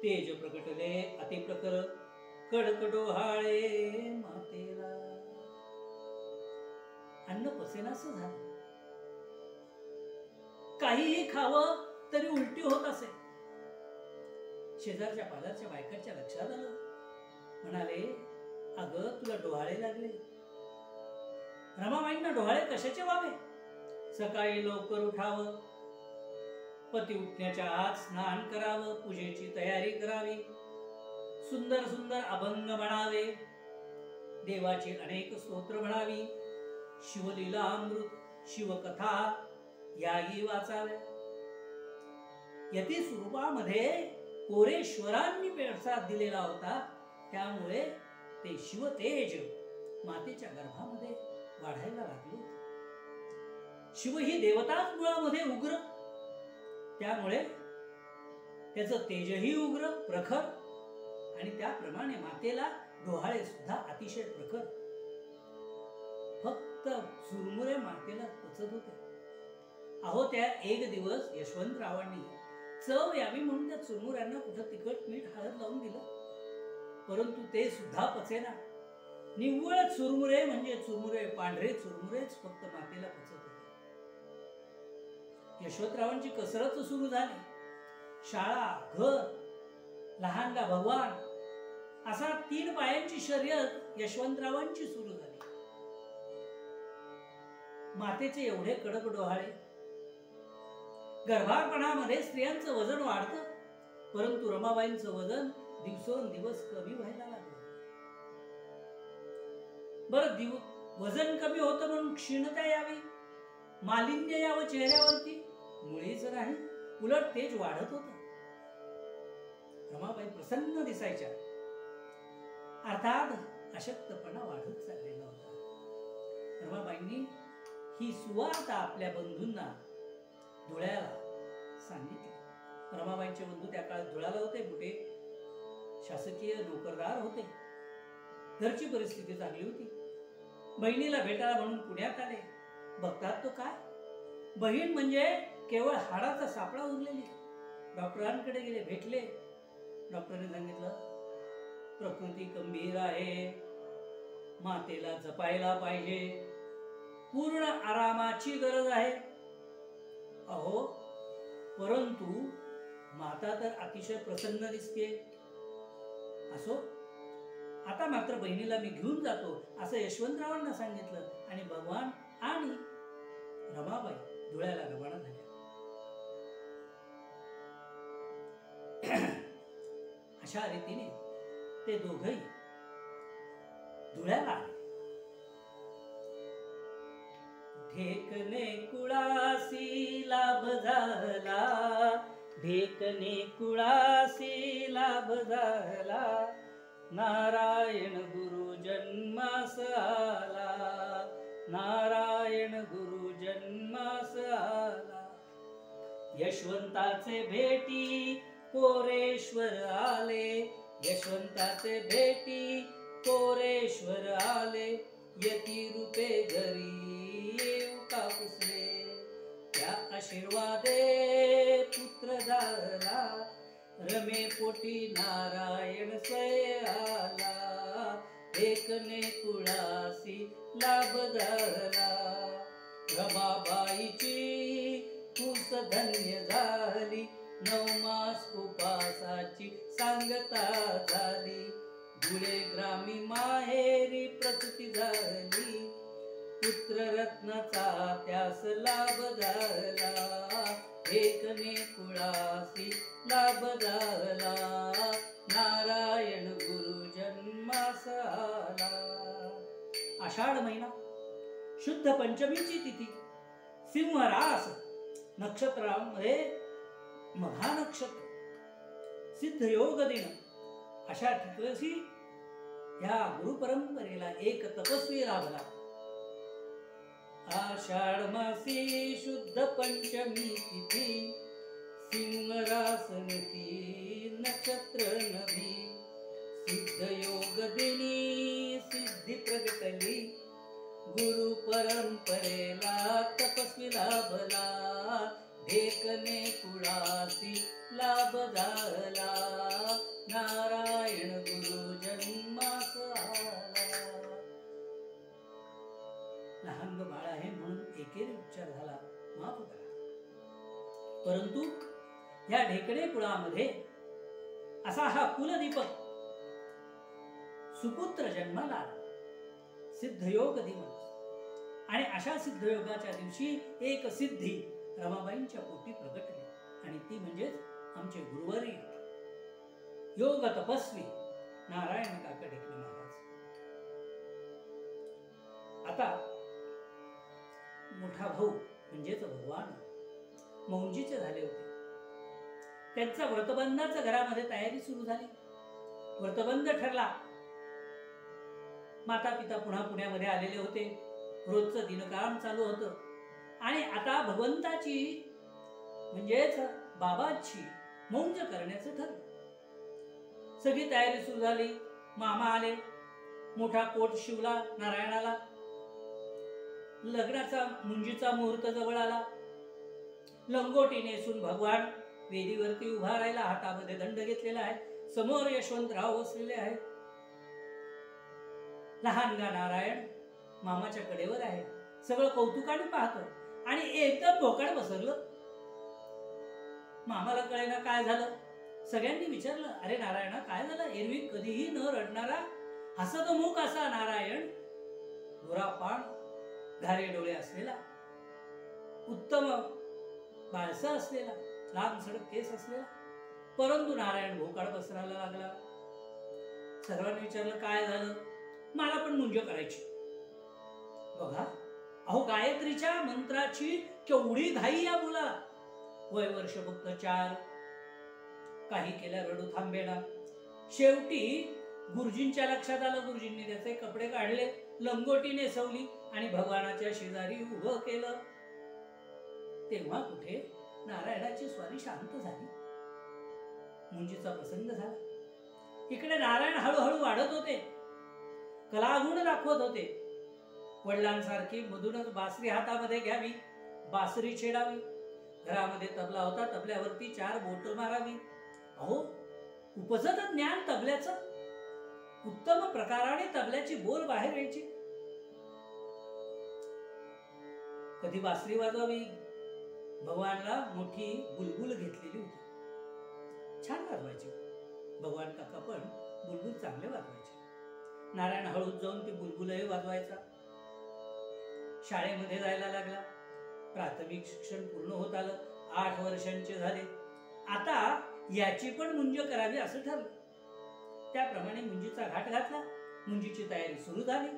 तेज प्रकटले अतिप्रकर, कडकडोहाळे मातेला. अन्न पसेनासं झालं. काहीही खावं तरी उलटी होत असे. शेजारच्या पाजारच्या बायकांच्या लक्षात आलं. म्हणाले, अगं तुला डोहाळे लागले. रमाबाईंना डोहाळे कशाचे व्हावे? सकाळी लवकर उठावं, पती उठण्याच्या आत स्नान करावं, पूजेची तयारी करावी, सुंदर सुंदर अभंग म्हणावे, देवाची अनेक स्तोत्र म्हणावी, शिवलीला अमृत, शिवकथा याही वाचाव्या. यती स्वरूपामध्ये कोरेश्वरांनी प्रसाद दिलेला होता. त्यामुळे ते शिवतेज मातेच्या गर्भामध्ये वाढायला लागले. शिव ही देवताच मुळामध्ये उग्र, त्यामुळे त्याचं तेजही उग्र प्रखर आणि त्याप्रमाणे मातेला डोहाळे सुद्धा अतिशय प्रखर. फक्त चुरमुरे मातेला पचत होते. अहो त्या एक दिवस यशवंतरावांनी चव यावी म्हणून त्या चुरमुऱ्यांना कुठं तिखट मीठ हळद लावून दिलं, परंतु ते सुद्धा पचेना. निव्वळ चुरमुरे म्हणजे चुरमुरे, पांढरे चुरमुरेच फक्त मातेला पचत होते. यशवंतरावांची कसरत सुरू झाली. शाळा, घर, लहानगा भगवान असा 3 पायांची शर्यत यशवंतरावांची सुरू झाली. मातेचे एवढे कडक डोहाळे. गर्भारपणामध्ये स्त्रियांचं वजन वाढतं, परंतु रमाबाईंचं वजन दिवसेंदिवस कमी व्हायला लागलं. बरं, वजन कमी होतं म्हणून क्षीणता यावी, मालिन्य यावं चेहऱ्यावरती, मुळीच नाही, उलट तेज वाढत होतं. रमाबाई प्रसन्न दिसायच्या. अर्थात अशक्तपणा वाढत चाललेला होता. रमाबाईंनी ही सुवार्ता आपल्या बंधूंना धुळ्याला सांगितली. रमाबाईंचे बंधू त्या काळात धुळ्याला होते, मोठे शासकीय नोकरदार होते. घरची परिस्थिती चांगली होती. बहिणीला भेटायला म्हणून पुण्यात आले. बघतात तो काय, बहीण म्हणजे केवळ हाडाचा सापळा उरलेली. डॉक्टरांकडे गेले, भेटले. डॉक्टरांनी सांगितलं प्रकृती गंभीर आहे, मातेला जपायला पाहिजे, पूर्ण आरामाची गरज आहे. अहो, परंतु माता तर अतिशय प्रसन्न दिसते. असो, आता मात्र बहिणीला मी घेऊन जातो असं यशवंतरावांना सांगितलं आणि भगवान आणि रमाबाई धुळ्याला रवाना झाल्या. अशा रीतीने ते दोघही धुळ्याला आले. ढेकणे कुळासी लाभ झाला, ढेकणे कुळासी लाभ झाला, नारायण गुरु जन्मास आला, नारायण गुरु जन्मास आला. यशवंताचे भेटी कोरेश्वर आले, यशवंताचे भेटी कोरेश्वर आले, यती रूपे घरी येऊ कापुसले, त्या आशीर्वादे पुत्र झाला, रमे पोटी नारायण स्वय आला, ढेकणे कुळासी लाभ झाला. रमाबाईची कुस धन्य झाली, 9 मास उपासाची सांगता झाली, धुळे ग्रामी माहेरी प्रसूती झाली, पुत्र रत्नाचा त्यास लाभ झाला, ढेकणे कुळासी लाभ झाला, नारायण गुरु जन्मास आला. आषाढ महिना, शुद्ध पंचमीची तिथी, सिंहरास नक्षत्रामध्ये मघा नक्षत्र, सिद्ध योग दिन. अशा ठिकाणी या गुरु परंपरेला एक तपस्वी लाभला. आषाढ मासी शुद्ध पंचमी तिथी, सिंहरास निती नक्षत्र नवी, सिद्ध योग दिनी सिद्धी प्रगटली, गुरु परंपरेला तपस्वी लाभला, ढेकणे कुळासी लाभ झाला, नारायण गुरु जन्मास आला. लहान बाळ आहे म्हणून एकेरी उच्चार झाला, माफ करा. परंतु या ढेकणे कुळामध्ये असा हा कुलदीपक सुपुत्र जन्माला आला, सिद्धयोग दिवस. आणि अशा सिद्धयोगाच्या दिवशी एक सिद्धी रमाबाईंच्या पोटी प्रगटली आणि ती म्हणजेच आमचे गुरुवर्य योग तपस्वी नारायण काका ढेकणे महाराज. आता मोठा भाऊ म्हणजेच भगवान मौंजीचे झाले होते. त्यांचा व्रतबंधाचा घरामध्ये तयारी सुरू झाली. व्रतबंध ठरला. माता पिता पुन्हा पुण्यामध्ये आलेले होते. रोजचं दिनकाम चालू होतं आणि आता भगवंताची म्हणजेच बाबाची मौंज करण्याचं ठरलं. सगळी तयारी सुरू झाली. मामा आले. मोठा कोट शिवला नारायणाला. लग्नाचा मुंजीचा मुहूर्त जवळ आला. लंगोटी नेसून भगवान वेदीवरती उभा राहिला. हातामध्ये दंड घेतलेला आहे. समोर यशवंतराव बसलेले आहेत. लहानगा नारायण मामाच्या कडेवर आहे. सगळं कौतुकाने पाहतो आणि एकदम भोकाड बसरलं. मामाला कळेना काय झालं. सगळ्यांनी विचारलं, अरे नारायणा काय झालं? एरवी कधीही न रडणारा हसतमुख असा नारायण, गोरापान घारे डोळे असलेला, उत्तम बाळसा असलेला, लांब सडक केस असलेला, परंतु नारायण भोकाड बसरायला लागला. सर्वांनी विचारलं काय झालं? मला पण मुंज करायची. बघा अहो, गायत्रीच्या मंत्राची केवढी घाई या मुलाला. वय वर्ष फक्त 4. काही केल्या रडू थांबेना. शेवटी गुरुजींच्या लक्षात आलं. गुरुजींनी त्याचे कपडे काढले, लंगोटी नेसवली आणि भगवानाच्या शेजारी उभं केलं. तेव्हा कुठे नारायणाची स्वारी शांत झाली. मुंजीचा प्रसंग झाला. इकडे नारायण हळूहळू वाढत होते. कलागुण दाखवत होते. वडिलांसारखी मधूनच बासरी हातामध्ये घ्यावी, बासरी छेडावी. घरामध्ये तबला होता, तबल्यावरती 4 बोट मारावी. अहो, उपजत ज्ञान तबल्याचं. उत्तम प्रकाराने तबल्याची बोल बाहेर यायची. कधी बासरी वाजवावी. भगवानला मोठी बुलबुल घेतलेली होती, छान वाजवायची. भगवान काका पण बुलबुल चांगले वाजवायचे. नारायण हळूच जाऊन ती बुलबुलही वाजवायचा. शाळेमध्ये जायला लागला. प्राथमिक शिक्षण पूर्ण होत आलं. 8 वर्षांचे झाले. आता याची पण मुंज करावी असं ठरलं. त्याप्रमाणे मुंजीचा घाट घातला. मुंजीची तयारी सुरू झाली.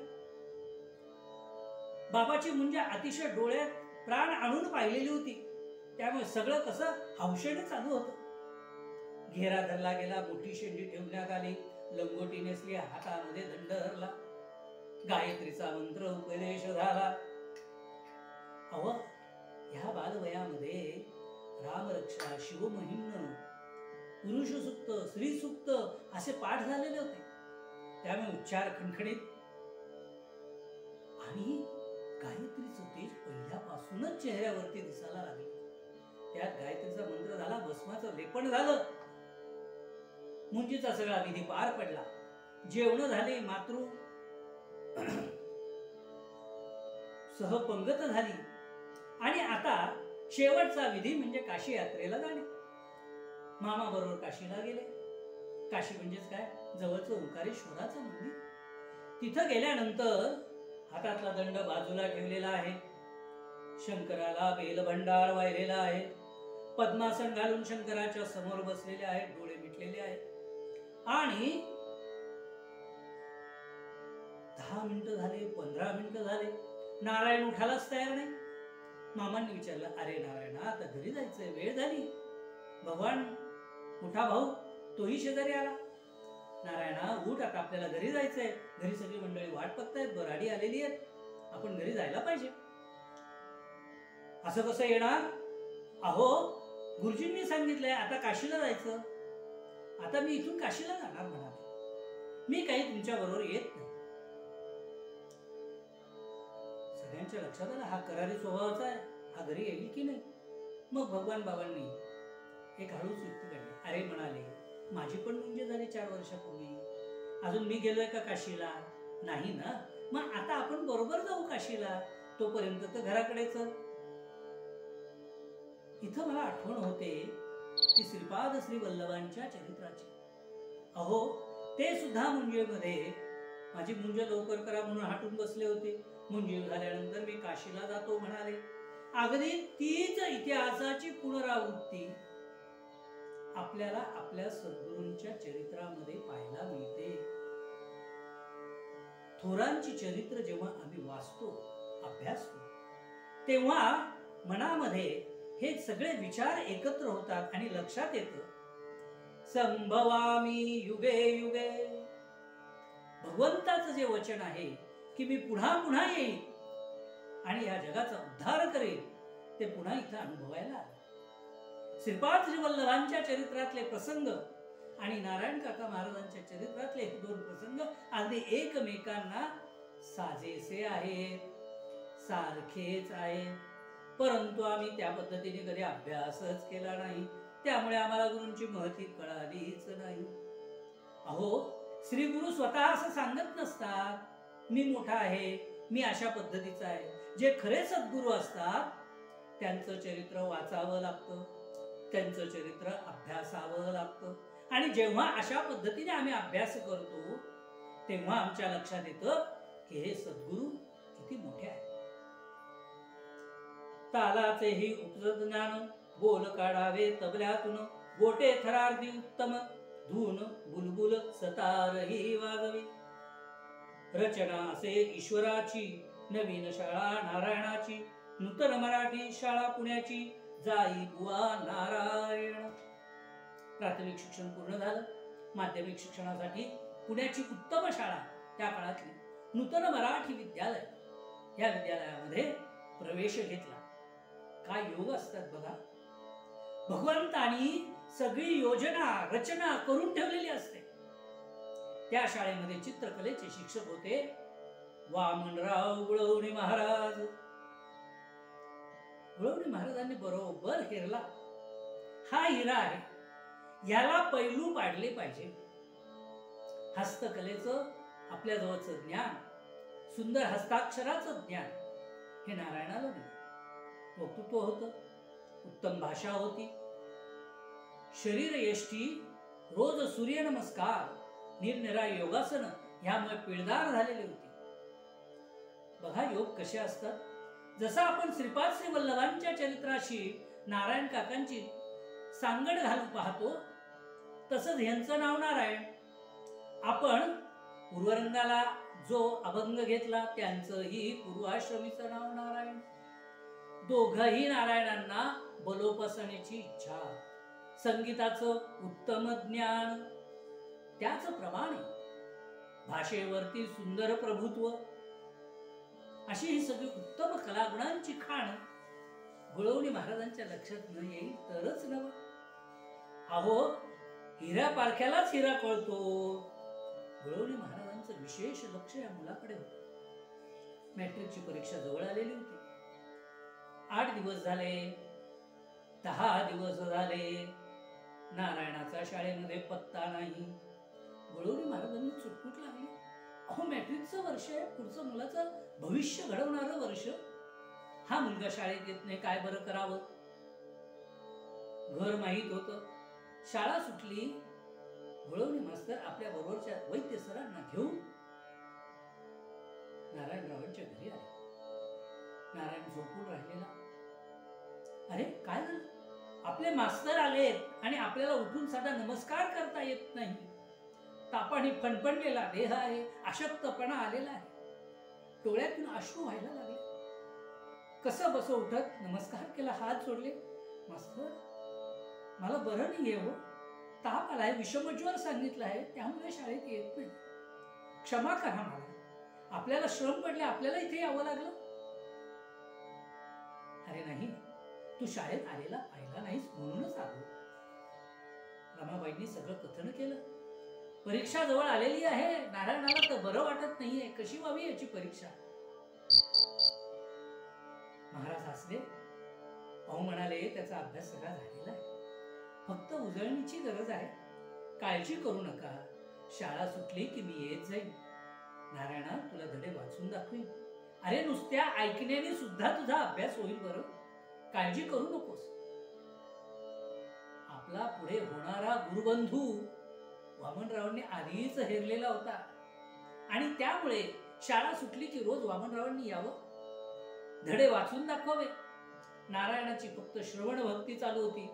बाबाची मुंज अतिशय डोळ्यात प्राण आणून पाहिलेली होती, त्यामुळे सगळं कसं हौशेने चालू होतं. घेरा धरला गेला, मोठी शेंडी ठेवण्यात आली, लंगोटी नेसली, हातामध्ये दंड धरला, गायत्रीचा मंत्र उपदेश झाला. अहो, ह्या बालवयामध्ये रामरक्षा, शिवमहिम्न, पुरुष सूक्त, स्त्री सूक्त असे पाठ झालेले होते. त्यामुळे उच्चार खणखणीत आणि गायत्रीचं तेज पहिल्यापासूनच चेहऱ्यावरती दिसायला लागले. त्यात गायत्रीचा मंत्र झाला, भस्माचं लेपन झालं. मुंजीचा सगळा विधी पार पडला. जेवण झाले, मातृ सहपंगत झाली आणि आता शेवटचा विधी म्हणजे काशी यात्रेला जाणे. मामा बरोबर काशीला गेले. काशी म्हणजेच काय, जवळचं ओंकारेश्वराचं मंदिर. तिथं गेल्यानंतर हातातला दंड बाजूला ठेवलेला आहे. शंकराला बेलभंडार वाहिलेला आहे. पद्मासन घालून शंकराच्या समोर बसलेले आहेत, डोळे मिटलेले आहेत. आणि 10 मिनिटं झाले, 15 मिनिटं झाले, नारायण उठायलाच तयार नाही. मामांनी विचारलं, अरे नारायणा, आता घरी जायचंय, वेळ झाली. भगवान मोठा भाऊ तोही शेजारी आला. नारायणा, उठ, आता आपल्याला घरी जायचंय. घरी सगळी मंडळी वाट बघतायत, बराडी आलेली आहेत, आपण घरी जायला पाहिजे. असं कसं येणार? अहो, गुरुजींनी सांगितलंय आता काशीला जायचं. आता मी इथून काशीला जाणार म्हणाले. मी काही तुमच्या बरोबर येत नाही. सगळ्यांच्या लक्षात आलं, हा करारी स्वभावाचा आहे, हा घरी येईल की नाही. मग भगवान बाबांनी एक हळूच युक्ती काढली. अरे म्हणाले, माझी पण मुंज झाली 4 वर्षापूर्वी, अजून मी गेलोय का काशीला? नाही ना. मग आता आपण बरोबर जाऊ काशीला, तोपर्यंत तर घराकडे चल. इथं मला आठवण होते ती श्रीपाद श्री वल्लभांच्या चरित्राची. अहो, ते सुद्धा मुंजेमध्ये माझी मुंज लवकर करा म्हणून हाटून बसले होते. मुंजी झाल्यानंतर मी काशीला जातो म्हणाले. अगदी तीच इतिहासाची पुनरावृत्ती आपल्याला आपल्या सद्गुरूंच्या चरित्रामध्ये पाहायला मिळते. थोरांची चरित्र जेव्हा आम्ही वाचतो, अभ्यासतो, तेव्हा मनामध्ये हे सगळे विचार एकत्र होतात आणि लक्षात येतं, संभवामी युगे युगे. भगवंताचं जे वचन आहे की मी पुन्हा पुन्हा येईल आणि या जगाचा उद्धार करेल, ते पुन्हा इथं अनुभवायला आलं. श्रीपाद श्री वल्लभांच्या चरित्रातले प्रसंग आणि नारायण काका महाराजांच्या चरित्रातले 1-2 प्रसंग अगदी एकमेकांना साजेसे आहेत, सारखेच आहेत. परंतु आम्ही त्या पद्धतीने कधी अभ्यासच केला नाही, त्यामुळे आम्हाला गुरूंची महती कळालीच नाही. अहो, श्री गुरु स्वतः असं सांगत नसतात, मी मोठा आहे, मी अशा पद्धतीचा आहे. जे खरे सद्गुरू असतात त्यांचं चरित्र वाचावं लागतं, त्यांचं चरित्र अभ्यासावं लागतं. आणि जेव्हा अशा पद्धतीने आम्ही अभ्यास करतो, तेव्हा आमच्या लक्षात येतं की हे सद्गुरू किती मोठे आहेत. तालाचेही उपजत ज्ञान, बोल काढावे तबल्यातून, गोटे थरारदी उत्तम, धून बुलबुल सतारही वाजवी. रचना असे ईश्वराची, नवीन शाळा नारायणाची, नूतन मराठी शाळा पुण्याची, जाई बुवा नारायण. प्राथमिक शिक्षण पूर्ण झालं. माध्यमिक शिक्षणासाठी पुण्याची उत्तम शाळा, त्या काळातली नूतन मराठी विद्यालय, या विद्यालयामध्ये प्रवेश घेतला. काय योग असतात बघा. भगवंतानी सगळी योजना रचना करून ठेवलेली असते. त्या शाळेमध्ये चित्रकलेचे शिक्षक होते वामनराव गुळवणी महाराज. गुळवणी महाराजांनी बरोबर हेरला, हा हिरा आहे, याला पैलू पाडले पाहिजे. हस्तकलेचं आपल्या जवळचं ज्ञान, सुंदर हस्ताक्षराचं ज्ञान हे नारायणाला नाही. वक्तृत्व होतं, उत्तम भाषा होती, शरीर यष्टी, रोज सूर्यनमस्कार, निरनिराळी योगासन ह्यामुळे पिळदार झालेली होती. बघा योग कसे असतात. जसं आपण श्रीपाद श्री वल्लभांच्या चरित्राशी नारायण काकांची सांगड घालून पाहतो, तसंच ह्यांचं नाव नारायण. आपण पूर्वरंगाला जो अभंग घेतला त्यांचंही पूर्वाश्रमीचं नाव नारायण. दोघही नारायणांना बलोपासनेची इच्छा, संगीताचं उत्तम ज्ञान, त्याचप्रमाणे भाषेवरती सुंदर प्रभुत्व, अशी ही सगळी उत्तम कलागुणांची खाण गुळवणी महाराजांच्या लक्षात न येईल तरच नवं. अहो, हिऱ्या पारख्यालाच हिरा कळतो. गुळवणी महाराजांचं विशेष लक्ष या मुलाकडे होतं. मॅट्रिकची परीक्षा जवळ आलेली होती. 8 दिवस झाले, 10 दिवस झाले, नारायणाचा शाळेमध्ये पत्ता नाही. गुळवणी महाराजांनी चुटपुट लागली. अहो, मॅट्रिकचं वर्ष आहे, पुढचं मुलाचं भविष्य घडवणारं वर्ष. हा मुलगा शाळेत येत नाही, काय बरं करावं. घर माहीत होतं. शाळा सुटली. गुळवणी मास्तर आपल्या बरोबरच्या वैद्य सरांना घेऊन नारायणरावांच्या घरी आले. नारायण झोपून राहिलेला. अरे काय झालं? आपले मास्तर आलेत आणि आपल्याला उठून साधा नमस्कार करता येत नाही. तापाने फणफणलेला देह आहे, अशक्तपणा आलेला आहे. डोळ्यातून अश्रू व्हायला लागले. कसं बसं उठत नमस्कार केला, हात जोडले. मास्तर, मला बरं नाही आहे हो, ताप आलाय, विषमज्वर सांगितलं आहे, त्यामुळे शाळेत येत नाही, क्षमा करा मला. आपल्याला श्रम पडले, आपल्याला इथे यावं लागलं. अरे नाही, तू शाळेत आलेला पाहिला नाहीस म्हणूनच आलो. रमाबाईंनी सगळं कथन केलं. परीक्षा जवळ आलेली आहे, नारायणाला तर बरं वाटत नाहीये, कशी व्हावी याची परीक्षा. महाराज हसले. अहो म्हणाले, त्याचा अभ्यास सगळा झालेला आहे, फक्त उजळणीची गरज आहे, काळजी करू नका. शाळा सुटली की मी येत जाईल. नारायणा, तुला धडे वाचून दाखवीन. अरे नुसत्या ऐकण्याने सुद्धा तुझा अभ्यास होईल बरं, काळजी करू नकोस. आपला पुढे होणारा गुरुबंधू वामनरावांनी आधीच हेरलेला होता आणि त्यामुळे शाळा सुटली की रोज वामनरावांनी यावं, धडे वाचून दाखवावे. नारायणाची फक्त श्रवण भक्ती चालू होती.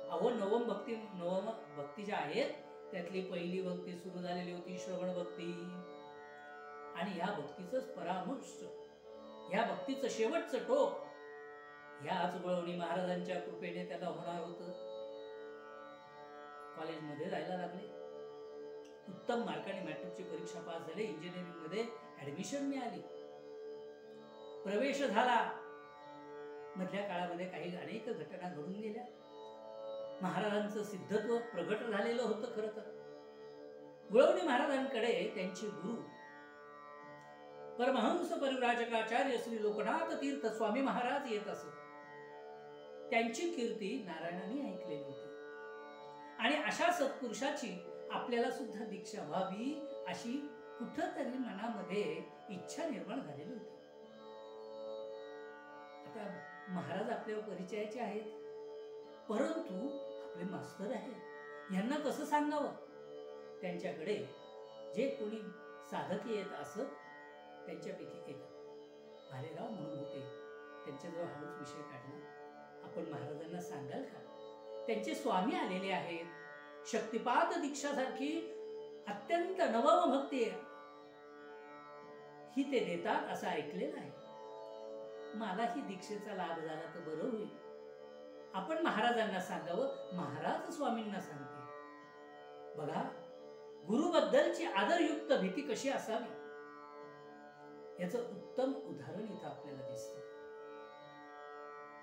अहो, नवम भक्ती ज्या आहेत त्यातली पहिली भक्ती सुरू झालेली होती, श्रवण भक्ती. आणि या भक्तीचं परामर्श, या भक्तीचं शेवटचं टोक ह्याच गुळवणी महाराजांच्या कृपेने त्याला होणार होतं. कॉलेजमध्ये जायला लागले. उत्तम मार्काने मॅट्रिकची परीक्षा पास झाली. इंजिनिअरिंग मध्ये ऍडमिशन मिळाली. प्रवेश झाला. मधल्या काळामध्ये काही अनेक घटना घडून गेल्या. महाराजांचं सिद्धत्व प्रगट झालेलं होतं. खरं तर गुळवणी महाराजांकडे त्यांचे गुरु परमहंस परिव्राजकाचार्य श्री लोकनाथ तीर्थ स्वामी महाराज येत असत. त्यांची कीर्ती नारायणाने ऐकलेली होती आणि अशा सत्पुरुषाची आपल्याला सुद्धा दीक्षा व्हावी अशी कुठंतरी मनामध्ये इच्छा निर्माण झालेली होती. आता महाराज आपल्या परिचयाचे आहेत, परंतु आपले मास्तर आहेत, यांना कसं सांगावं. त्यांच्याकडे जे कोणी साधक येत असत त्यांच्यापैकी एक भालेराव म्हणून होते. त्यांच्याजवळ हाच विषय काढला. आपण महाराजांना सांगाल का, त्यांचे स्वामी आलेले आहेत, शक्तिपात दीक्षा सारखी अत्यंत नवम भक्ती ही ते देतात असं ऐकलेलं आहे. मला ही दीक्षेचा लाभ झाला तर बरं होईल. आपण महाराजांना सांगावं. महाराज स्वामींना सांगते. बघा, गुरुबद्दलची आदरयुक्त भीती कशी असावी याचं उत्तम उदाहरण इथं आपल्याला दिसतं.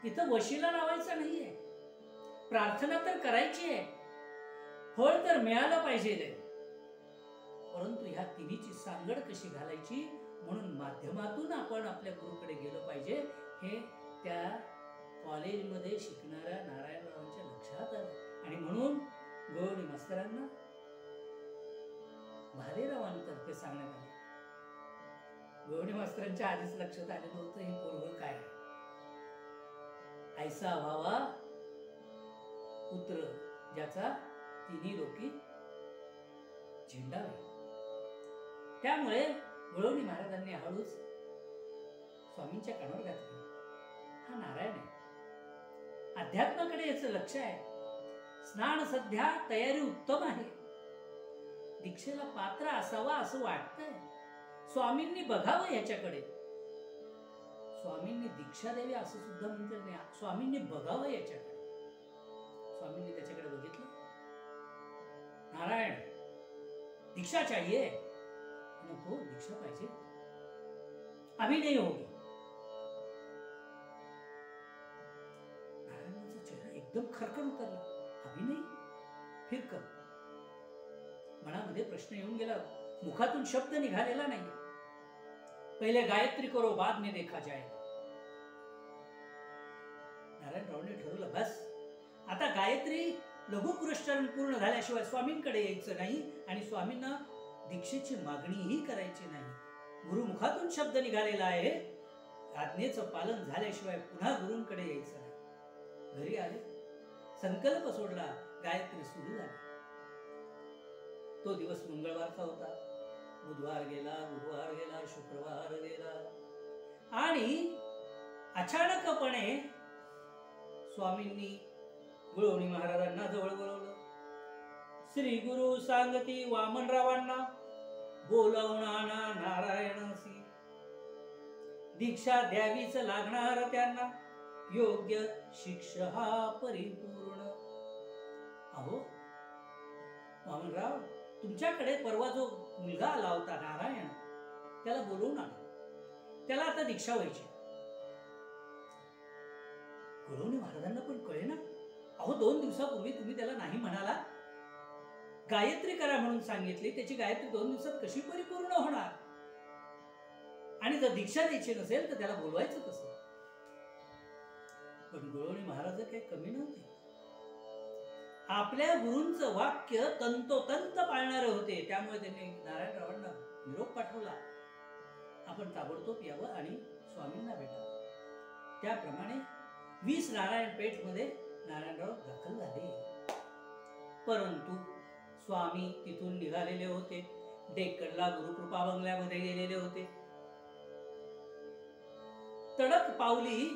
इथं वशिला लावायचा नाहीये, प्रार्थना तर करायची आहे, फळ तर मिळालं पाहिजे, परंतु ह्या तिन्हीची सांगड कशी घालायची म्हणून माध्यमातून आपण आपल्या गुरुकडे गेलो पाहिजे हे त्या कॉलेजमध्ये शिकणाऱ्या नारायणरावांच्या लक्षात आलं. आणि म्हणून गोवणी मास्तरांना भालेरावांतर्फे सांगण्यात आले. गोवणी मास्तरांच्या आधीच लक्षात आलेलं होतं हे पोरगं काय आहे. ऐसा व्हावा पुत्र ज्याचा तिन्ही लोकी झेंडावे. त्यामुळे गोवणी महाराजांनी हळूच स्वामींच्या कानावर घातली, हा नारायण आहे, अध्यात्माकडे याचं लक्ष आहे, स्नान सध्या तयारी उत्तम आहे, दीक्षेला पात्र असावा असं वाटतंय, स्वामींनी बघावं याच्याकडे. स्वामींनी दीक्षा द्यावी असं सुद्धा म्हणतात नाही, स्वामींनी बघावं याच्याकडे. स्वामींनी त्याच्याकडे बघितलं, नारायण दीक्षा चाहिए. नको, दीक्षा पाहिजे, अभी नहीं होगी. नारायणाचा चेहरा एकदम खरखर उतरला. अभी नाही, फिर कब. मनामध्ये प्रश्न येऊन गेला, मुखातून शब्द निघालेला नाही. पहिले गायत्री करो, बाद में देखा जाएगा. नारायणरावने ठरवलं, बस आता गायत्री लघु पुरस्कारण पूर्ण झाल्याशिवाय स्वामींकडे यायचं नाही आणि स्वामींना दीक्षेची मागणीही करायची नाही. गुरुमुखातून शब्द निघालेला आहे, आज्ञेचं पालन झाल्याशिवाय पुन्हा गुरूंकडे यायचं नाही. घरी आले, संकल्प सोडला, गायत्री सुरू झाली. तो दिवस मंगळवारचा होता. बुधवार गेला, गुरुवार गेला, शुक्रवार गेला आणि अचानकपणे स्वामींनी गोवणी महाराजांना जवळ बोलवलं. श्री गुरु सांगती वामनरावांना बोलावून आणा नारायणसी. दीक्षा द्यावीच लागणार त्यांना, योग्य शिक्षा हा परिपूर्ण. अहो वामनराव, तुमच्याकडे परवा जो मुलगा आला होता नारायण, त्याला बोलवून आणा, त्याला आता दीक्षा व्हायची. गोवणी महाराजांना पण कळे ना, अहो 2 दिवसापूर्वी तुम्ही त्याला नाही म्हणाला, गायत्री करा म्हणून सांगितली, त्याची गायत्री 2 दिवसात कशी परिपूर्ण होणार. आणि जर दीक्षा द्यायची नसेल तर त्याला बोलवायचं कसं. पण गोवणी महाराज काही कमी नव्हते. आपल्या गुरूंचं वाक्य तंतोतंत पाळणारे होते. त्यामुळे त्यांनी नारायणरावांना निरोप पाठवला, आपण ताबडतोब यावं आणि स्वामींना भेटावं. त्याप्रमाणे 20 नारायण पेठ मध्ये नारायणराव दाखल झाले. परंतु स्वामी तिथून निघालेले होते, डेक्कनला गुरुकृपा बंगल्यामध्ये गेलेले होते. तडक पावली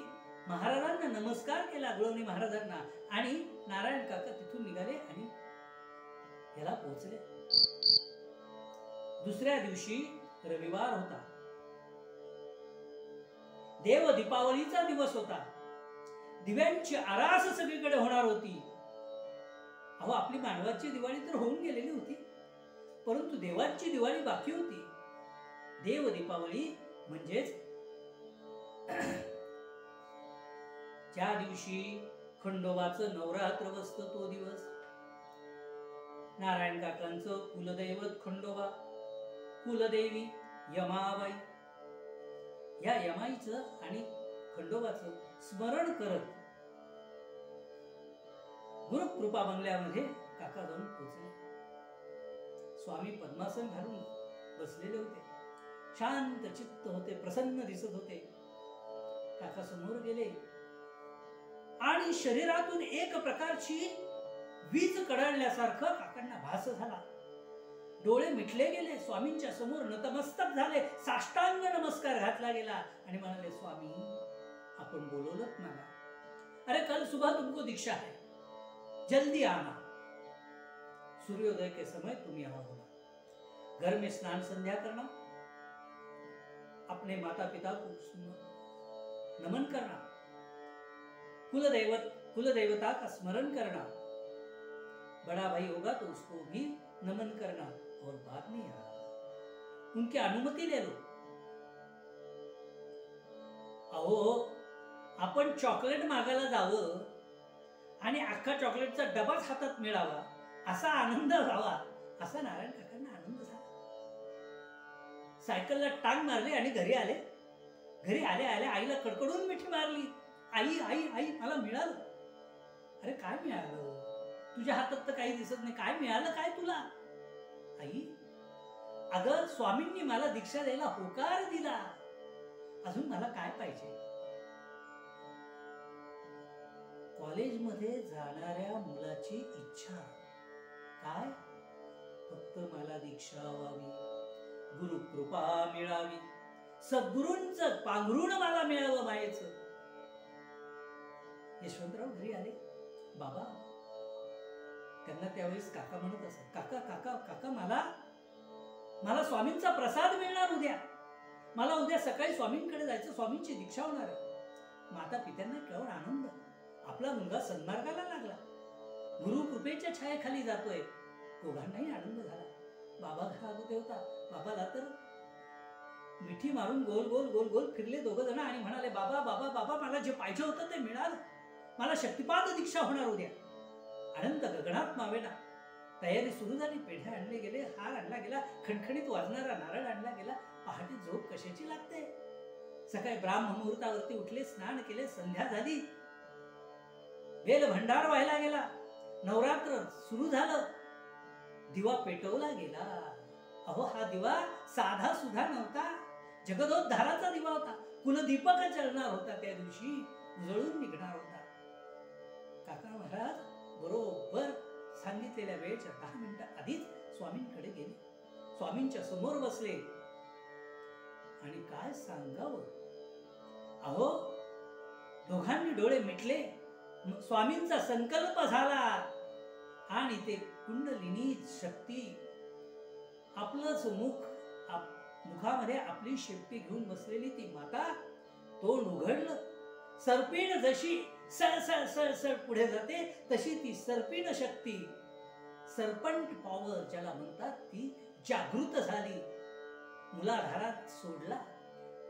महाराजांना नमस्कार केला, गोवणी महाराजांना, आणि नारायण काका तिथून निघाले आणि याला पोहोचले. दुसऱ्या दिवशी रविवार होता, देव दीपावलीचा दिवस होता. दिव्यांची आरास सगळीकडे होणार होती. अहो आपली मानवाची दिवाळी तर होऊन गेलेली होती, परंतु देवाची दिवाळी बाकी होती. देव दीपावली म्हणजेच ज्या दिवशी खंडोबाचं नवरात्र बसतं तो दिवस. नारायण काकांचं कुलदैवत खंडोबा, कुलदेवी यमाबाई. या यमाईचं आणि खंडोबाचं स्मरण करत गुरुकृपा बंगल्यामध्ये काका जाऊन पोहोचले. स्वामी पद्मासन घालून बसलेले होते, शांत चित्त होते, प्रसन्न दिसत होते. काका समोर गेले आणि शरीरातून एक प्रकारची वीज कडाडल्यासारखं काकांना भास झाला. डोळे मिटले गेले, स्वामींच्या समोर नतमस्तक झाले, साष्टांग नमस्कार घातला गेला आणि म्हणाले, स्वामी आपण बोलवलत मला, अरे कल सुबह तुमको दीक्षा है, जल्दी आना, सूर्योदय के समय तुम यहाँ होना, घर में स्नान संध्या करना, अपने माता पिता को नमन करना, कुलदेवता का स्मरण करना, बड़ा भाई होगा तो उसको भी नमन करना, और बाद में आना, उनकी अनुमति ले लो. अहो आपण चॉकलेट मागायला जावं आणि अख्खा चॉकलेटचा डबाच हातात मिळावा, असा आनंद व्हावा, असा नारायण काकांना आनंद झाला. सायकलला टांग मारली आणि घरी आले. घरी आले आले आईला कडकडून मिठी मारली. आई आई आई मला मिळालं. अरे काय मिळालं? तुझ्या हातात तर काही दिसत नाही. काय मिळालं काय तुला? आई, अगं स्वामींनी मला दीक्षा द्यायला होकार दिला. अजून मला काय पाहिजे? कॉलेजमध्ये जाणाऱ्या मुलाची इच्छा काय? फक्त मला दीक्षा व्हावी, गुरुकृपा मिळावी, सद्गुरूंचं पांघरून मला मिळावं मायेचं. यशवंतराव घरी आले. बाबा, त्यांना त्यावेळेस काका म्हणत असत. काका काका काका मला स्वामींचा प्रसाद मिळणार उद्या. मला उद्या सकाळी स्वामींकडे जायचं, स्वामींची दीक्षा होणार आहे. माता पित्यांना केवळ आनंद. आपला मुलगा सन्मार्गाला लागला, गुरु कृपेच्या छायेखाली जातोय. दोघांनाही आनंद झाला. बाबा घरामध्ये होता. बाबाला तर मिठी मारून गोल गोल गोल गोल फिरले दोघ जण आणि म्हणाले, बाबा बाबा बाबा, मला जे पाहिजे होतं ते मिळालं. मला शक्तिपात दीक्षा होणार उद्या. आनंद गगनात मावेना. तयारी सुरू झाली. पेढे आणले गेले, हार आणला गेला, खणखणीत वाजणारा नारळ आणला गेला. पहाटे झोप कशाची लागते. सकाळी ब्राह्म मुहूर्तावरती उठले, स्नान केले, संध्या झाली, वेल भंडार व्हायला गेला, नवरात्र सुरू झालं, दिवा पेटवला गेला. अहो, हा दिवा साधा सुद्धा नव्हता, जगदोद्धाराचा दिवा होता. कुलदीपक जळणार होता. त्या दिवशी उजळून निघणार होता. काका महाराज बरोबर सांगितलेल्या वेळेच्या 10 मिनिटं आधीच स्वामींकडे गेले. स्वामींच्या समोर बसले आणि काय सांगावं. अहो, दोघांनी डोळे मिटले. स्वामींचा संकल्प झाला आणि ते कुंडलिनी शक्ती आपलंच मुखामध्ये आपली शेपटी घेऊन बसलेली ती माता, तोंड उघडलं. सर्पिण जशी सळ सळ सळ सळ पुढे जाते तशी ती सर्पिण शक्ती, सर्पंट पॉवर ज्याला म्हणतात, ती जागृत झाली. मुलाधारात सोडला,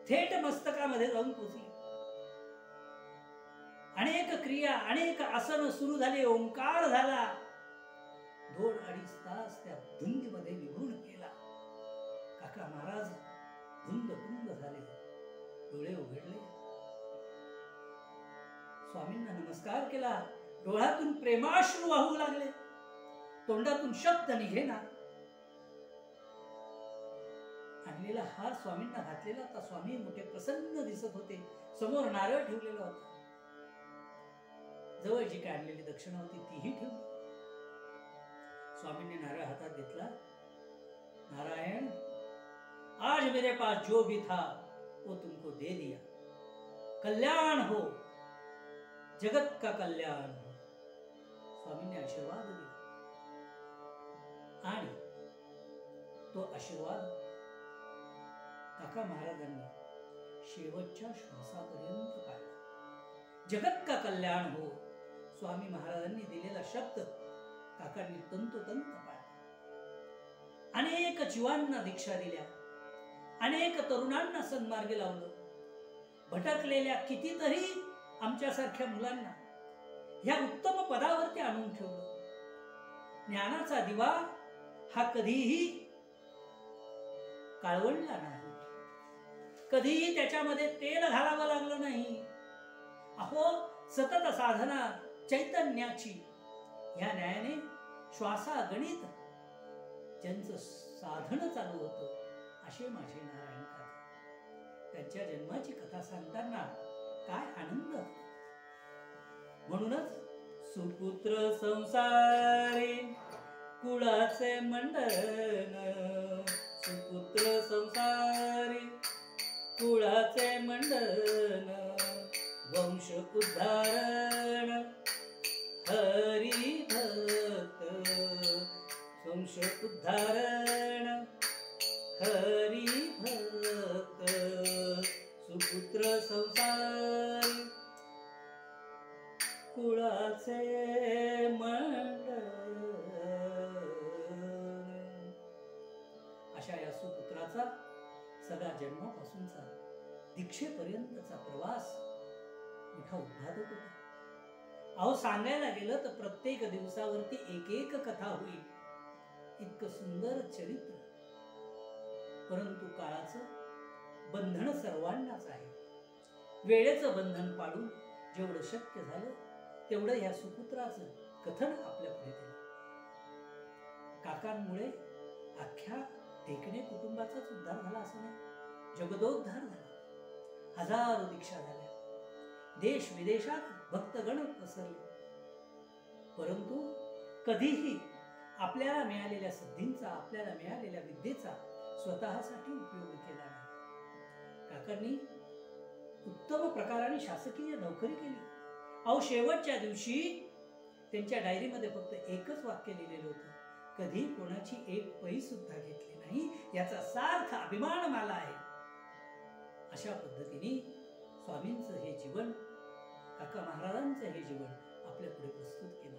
थेट मस्तकामध्ये जाऊन पोचली. अनेक क्रिया, अनेक आसन सुरू झाले. ओंकार झाला. 2-2.5 तास त्या धुंदीमध्ये निघून गेला. काका महाराज धुंद कुंद झाले. डोळे उघडले, स्वामींना नमस्कार केला. डोळ्यातून प्रेमाश्रू वाहू लागले, तोंडातून शब्द निघेना. आणलेला हार स्वामींना घातलेला होता. स्वामी मोठे प्रसन्न दिसत होते. समोर नारळ ठेवलेला होता. जवळ जी काय आणलेली दक्षिणा होती तीही ठेवली. स्वामींनी नारळ हातात घेतला. नारायण, आज मेरे पास जो भी था वो तुमको दे दिया. कल्याण हो, जगत का कल्याण हो. स्वामींनी आशीर्वाद दिला आणि तो आशीर्वाद काका महाराजांनी शेवटच्या श्वासापर्यंत पाळला. जगत का कल्याण हो, स्वामी महाराजांनी दिलेला शब्द काकांनी तंतोतंत पाळला. अनेक जीवांना दीक्षा दिल्या, अनेक तरुणांना सन्मार्गी लावलं. भटकलेल्या कितीतरी आमच्यासारख्या मुलांना ह्या उत्तम पदावरती आणून ठेवलं. ज्ञानाचा दिवा हा कधीही काळवळला नाही, कधीही त्याच्यामध्ये तेल घालावं लागलं नाही. अहो, सतत साधना चैतन्याची ह्या न्यायाने श्वासागणित ज्यांचं साधन चालू होतं असे माझे नारायण काका. त्यांच्या जन्माची कथा सांगताना काय आनंद. म्हणूनच सुपुत्र संसारी कुळाचे मंडन, सुपुत्र संसारी कुळाचे मंडन, वंश उद्धारण हरी भक्त, वंश उद्धारण हरी भक्त. सुपुत्र संसारी कुळाचे मंडन. अशा या सुपुत्राचा सगळा जन्मापासूनचा दीक्षेपर्यंतचा प्रवास मोठा उद्घाटक होता. अहो, सांगायला गेलं तर प्रत्येक दिवसावरती एक एक कथा होईल. इतकं सुंदर चरित्र, परंतु काळाचं बंधन सर्वांनाच आहे. वेळेचं बंधन पाडून जेवढं शक्य झालं तेवढं ह्या सुपुत्राचं कथन आपल्या पुढे केलं. काकांमुळे अख्ख्या टेकणे कुटुंबाचाच उद्धार झाला असं नाही, जगदोद्धार झाला. हजारो दीक्षा झाल्या, देश विदेशात भक्तगण पसरले. परंतु कधीही आपल्याला मिळालेल्या सिद्धींचा, आपल्याला मिळालेल्या विद्येचा स्वतःसाठी उपयोग केला नाही. काकांनी उत्तम प्रकाराने शासकीय नोकरी केली. अहो, शेवटच्या दिवशी त्यांच्या डायरीमध्ये फक्त एकच वाक्य लिहिलेलं होतं, कधी कोणाची एक पै सुद्धा घेतली नाही, याचा सार्थ अभिमान मला आहे. अशा पद्धतीने स्वामींचं हे जीवन, काका महाराजांचं हे जीवन आपल्या पुढे प्रस्तुत केलं.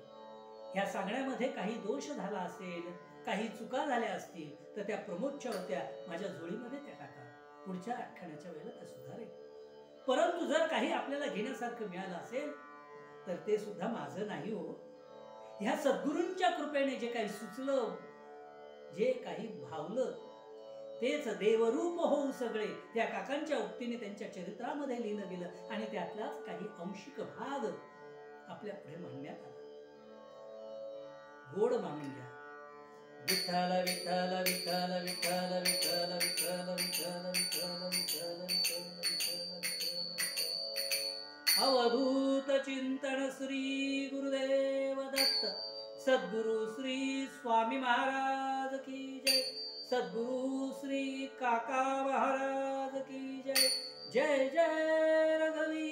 ह्या सांगण्यामध्ये काही दोष झाला असेल, काही चुका झाल्या असतील तर त्या प्रमोदच्या होत्या, माझ्या झोळीमध्ये त्या टाका, पुढच्या आख्यानाच्या वेळेला त्या सुधारेल. परंतु जर काही आपल्याला घेण्यासारखं मिळालं असेल तर ते सुद्धा माझं नाही हो. ह्या सद्गुरूंच्या कृपेने जे काही सुचलं, जे काही भावलं तेच देवरूप होऊ सगळे या काकांच्या उक्तीने त्यांच्या चरित्रामध्ये लिहिलं गेलं आणि त्यातलाच काही अंशिक भाग आपल्या पुढे मांडण्यात आला. गोड मानून घ्या. विठ्ठल विठ्ठल विठ्ठल विठ्ठल विठ्ठल विठ्ठल विठ्ठल विठ्ठल विठ्ठल अवधूत चिंतन श्री गुरुदेव दत्त सद्गुरु श्री स्वामी महाराज की जय. सद्गुरु श्री काका महाराज की जय. जय जय रघुवीर.